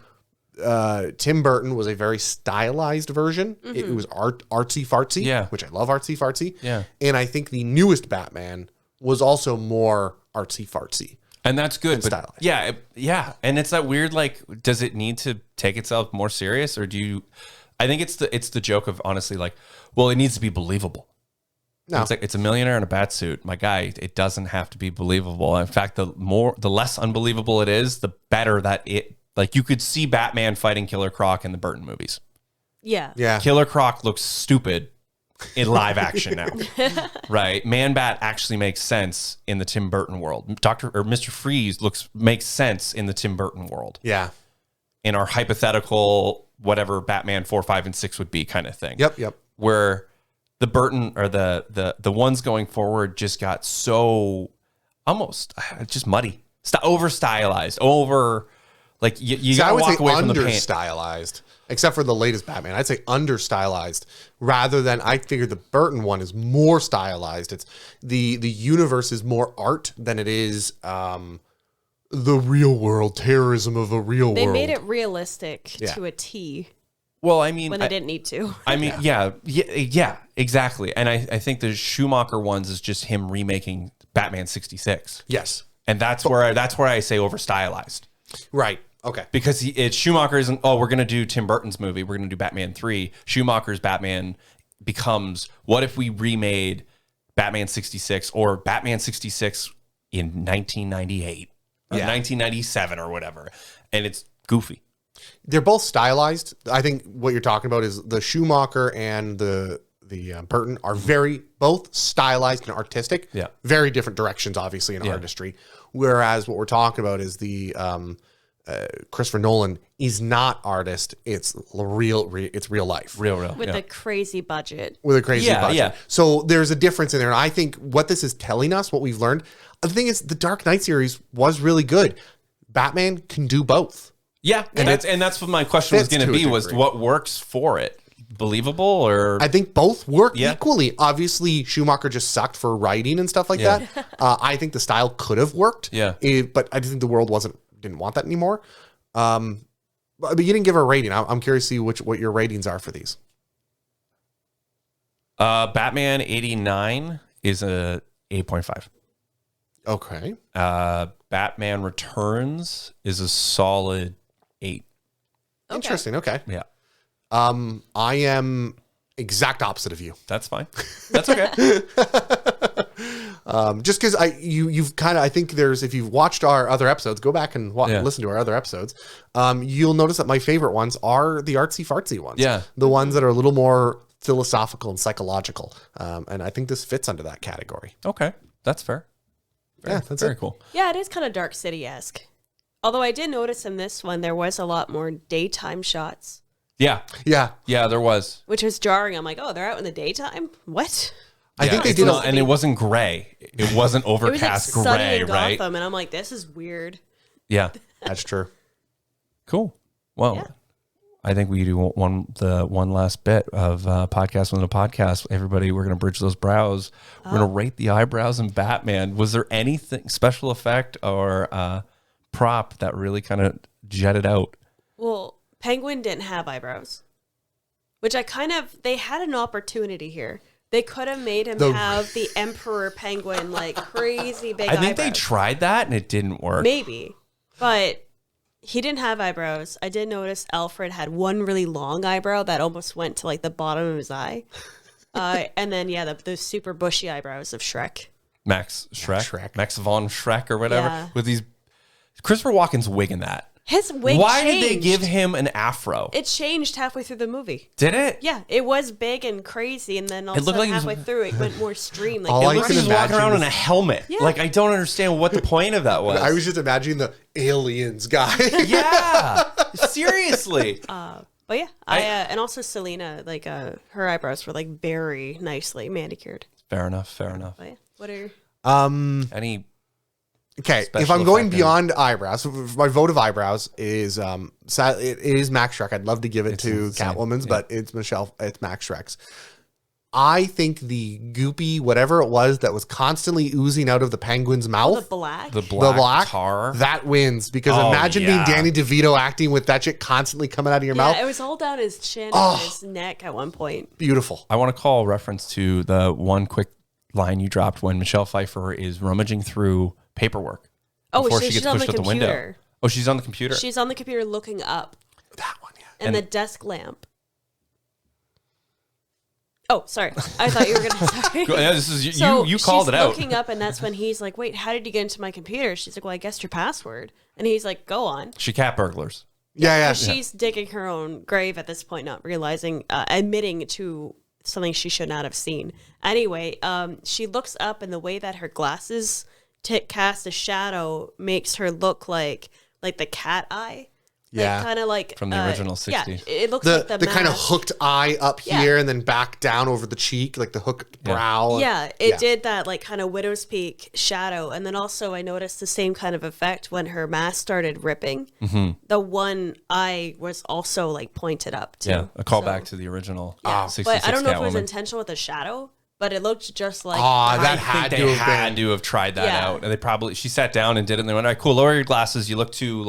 Tim Burton was a very stylized version. It was artsy fartsy, which I love artsy fartsy. Yeah. And I think the newest Batman was also more artsy fartsy. And that's good. But stylized. Yeah. And it's that weird, like, does it need to take itself more serious, or do you, I think it's the joke of, honestly, like, well, it needs to be believable. No. It's like, it's a millionaire in a bat suit. My guy, it doesn't have to be believable. In fact, the less unbelievable it is, the better that it, like, you could see Batman fighting Killer Croc in the Burton movies. Yeah. Yeah. Killer Croc looks stupid in live action now. Right? Man-Bat actually makes sense in the Tim Burton world. Mr. Freeze makes sense in the Tim Burton world. Yeah. In our hypothetical, whatever Batman 4, 5, and 6 would be kind of thing. Yep. Where the Burton or the ones going forward just got so almost just muddy, over stylized, like you gotta walk away from the paint. Stylized, except for the latest Batman. I'd say under stylized rather than, I figured the Burton one is more stylized. It's the universe is more art than it is the real world, terrorism of a real world. They made it realistic to a T. Well, I mean, when they didn't need to. I mean, yeah, exactly. And I think the Schumacher ones is just him remaking Batman 66. Yes, and that's where I say over stylized. Right. Okay. Because Schumacher isn't, we're going to do Tim Burton's movie, we're going to do Batman 3. Schumacher's Batman becomes, what if we remade Batman 66 or Batman 66 in 1998 or 1997 or whatever, and it's goofy. They're both stylized. I think what you're talking about is the Schumacher and the Burton are both stylized and artistic. Yeah. Very different directions, obviously, in artistry. Whereas what we're talking about is the Christopher Nolan is not artist. It's real life. Real. With a crazy budget. With a crazy budget. Yeah. So there's a difference in there. And I think what this is telling us, what we've learned, the thing is the Dark Knight series was really good. Batman can do both. Yeah. And that's what my question was going to be, was what works for it? Believable, or I think both work equally. Obviously, Schumacher just sucked for writing and stuff like that. I think the style could have worked. But I think the world didn't want that anymore. But you didn't give her a rating. I'm curious to see what your ratings are for these. Batman 89 is a 8.5. Okay. Batman Returns is a solid 8. Interesting. Okay. Yeah. I am exact opposite of you. That's fine. That's okay. Just because you've kind of, I think if you've watched our other episodes, go back and listen to our other episodes. You'll notice that my favorite ones are the artsy fartsy ones. Yeah. The ones that are a little more philosophical and psychological. And I think this fits under that category. Okay. That's fair. That's very cool. Yeah, it is kind of Dark City-esque. Although I did notice in this one, there was a lot more daytime shots. Yeah, there was. Which was jarring. I'm like, they're out in the daytime? What? I think they did. And it wasn't gray. It wasn't overcast it was like gray, sunny in right? Gotham, and I'm like, this is weird. Yeah. That's true. Cool. Well, I think we do one last bit of podcast within a podcast. Everybody, we're going to bridge those brows. We're going to rate the eyebrows in Batman. Was there anything, special effect or prop, that really kind of jetted out? Well, Penguin didn't have eyebrows. which they had an opportunity here. They could have made him have the Emperor Penguin, like crazy big eyebrows. I think they tried that and it didn't work. Maybe. But he didn't have eyebrows. I did notice Alfred had one really long eyebrow that almost went to like the bottom of his eye. And then, the super bushy eyebrows of Shrek. Max von Shrek or whatever. Yeah. With these... Christopher Walken's wig in that. His wig Why changed. did they give him an afro? It changed halfway through the movie. Did it? Yeah, it was big and crazy, and then all of a sudden like halfway through it went more stream. Like All It I looks can like he's walking imagine around is- in a helmet. Yeah. Like, I don't understand what the point of that was. I was just imagining the aliens guy. Yeah. Seriously. But yeah, and also Selena, like her eyebrows were like very nicely manicured. Fair enough. But yeah, what are Any... Okay, if Special I'm going effect beyond eyebrows, my vote of eyebrows is it is Max Shrek. I'd love to give it to insane. Catwoman's, but it's Max Shrek's. I think the goopy whatever it was that was constantly oozing out of the penguin's the mouth, black? The the black, black tar. that wins because Oh, imagine being yeah. Danny DeVito acting with that shit constantly coming out of your mouth. It was all down his chin and his neck at one point. Beautiful. I want to call reference to the one quick line you dropped when Michelle Pfeiffer is rummaging through paperwork before she she's gets on pushed the out the window. computer. Oh, she's on the computer. She's on the computer looking up, That one, yeah. and the desk lamp. Oh, sorry. I thought you were gonna. Sorry. Yeah, this is So you called she's it out. looking up, and that's when he's like, "Wait, how did you get into my computer?" She's like, "Well, I guessed your password." And he's like, "Go on." She cat burglars. Yeah. She's digging her own grave at this point, not realizing, admitting to something she should not have seen. Anyway, she looks up, and the way that her glasses cast a shadow makes her look like the cat eye. Yeah. Kind of like From the original Yeah, 60s. it looks like The kind of mask. hooked eye up Yeah. here and then back down over the cheek, like the hooked brow. Yeah, it did that like kind of widow's peak shadow, and then also I noticed the same kind of effect when her mask started ripping. Mm-hmm. The one eye was also like pointed up too. Yeah, a callback So, to the original yeah. 66 But I don't know if it was Catwoman. intentional with the shadow, but it looked just like. Ah, that I had think to they have had been. to have tried that Yeah. out, and they probably she sat down and did it, and they went, "All right, cool, lower your glasses. You look too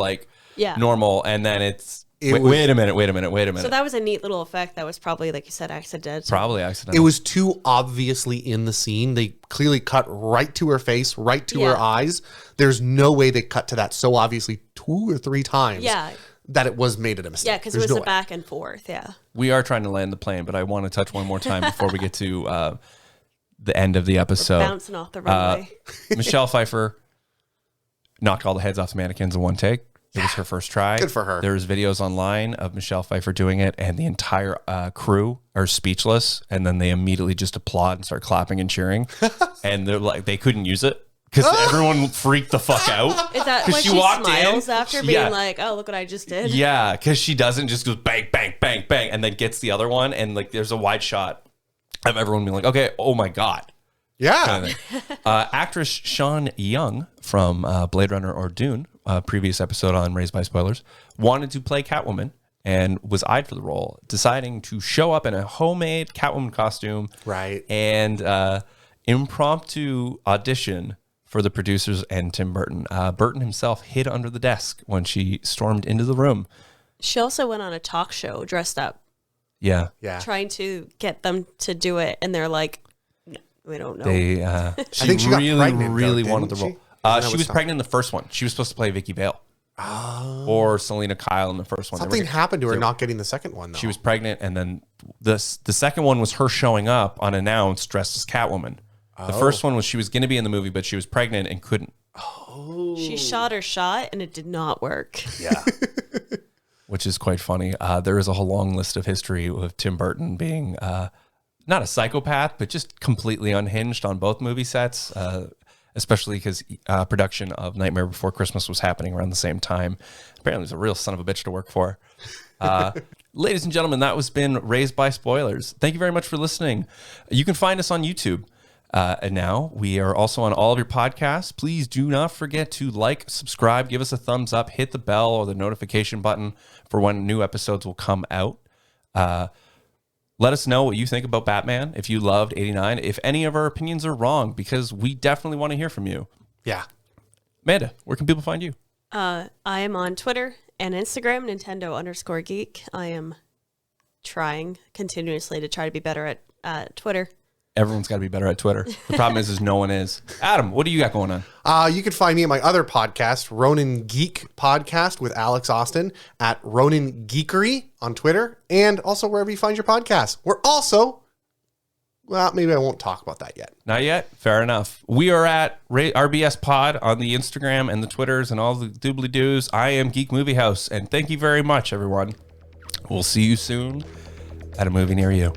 Yeah. normal," and then It wait, was- wait a minute. So that was a neat little effect. That was probably, like you said, accidental. Probably It accidental. was too obviously in the scene. They clearly cut right to her face, right to her Yeah. eyes. There's no way they cut to that so obviously 2 or 3 times Yeah. that it was made it a mistake. Yeah, because it There's was no a way. back and forth. Yeah. We are trying to land the plane, but I want to touch one more time before we get to the end of the episode. Bouncing off the runway. Michelle Pfeiffer knocked all the heads off the mannequins in one take. It was her first try. Good for her. There's videos online of Michelle Pfeiffer doing it, and the entire crew are speechless, and then they immediately just applaud and start clapping and cheering. And they're like, they couldn't use it because everyone freaked the fuck out. Is that 'Cause why she she walked smiles in, after being like, "Oh, look what I just did"? Yeah, because she doesn't just goes bang, bang, bang, bang, and then gets the other one, and like there's a wide shot of everyone being like, okay, oh my God. Yeah. Kind of thing. Actress Sean Young from Blade Runner or Dune, previous episode on Raised by Spoilers, wanted to play Catwoman and was eyed for the role, deciding to show up in a homemade Catwoman costume, Right. and impromptu audition for the producers and Tim Burton. Burton himself hid under the desk when she stormed into the room. She also went on a talk show dressed up, Yeah. Yeah. trying to get them to do it, and they're like, "No, we don't know." They, she think she got really, pregnant, really though, wanted the didn't role. she? She was pregnant in the first one. She was supposed to play Vicky Vale. Or Selena Kyle in the first one. They were Something gonna- happened to her not getting the second one, though. She was pregnant, and then the second one was her showing up unannounced dressed as Catwoman. The first one was she was going to be in the movie, but she was pregnant and couldn't. She shot her shot, and it did not work. Yeah. Which is quite funny. There is a whole long list of history of Tim Burton being not a psychopath, but just completely unhinged on both movie sets, especially because production of Nightmare Before Christmas was happening around the same time. Apparently, he's a real son of a bitch to work for. Ladies and gentlemen, that was been Raised by Spoilers. Thank you very much for listening. You can find us on YouTube. And now we are also on all of your podcasts. Please do not forget to like, subscribe, give us a thumbs up, hit the bell or the notification button for when new episodes will come out. Let us know what you think about Batman. If you loved 89, if any of our opinions are wrong, because we definitely want to hear from you. Yeah. Amanda, where can people find you? I am on Twitter and Instagram, Nintendo_geek. I am trying continuously to try to be better at Twitter. Everyone's got to be better at Twitter. The problem is no one is. Adam, what do you got going on? You can find me at my other podcast, Ronin Geek Podcast with Alex Austin, at Ronin Geekery on Twitter, and also wherever you find your podcasts. We're also, well, maybe I won't talk about that yet. Not yet? Fair enough. We are at RBS Pod on the Instagram and the Twitters and all the doobly-doos. I am Geek Movie House, and thank you very much, everyone. We'll see you soon at a movie near you.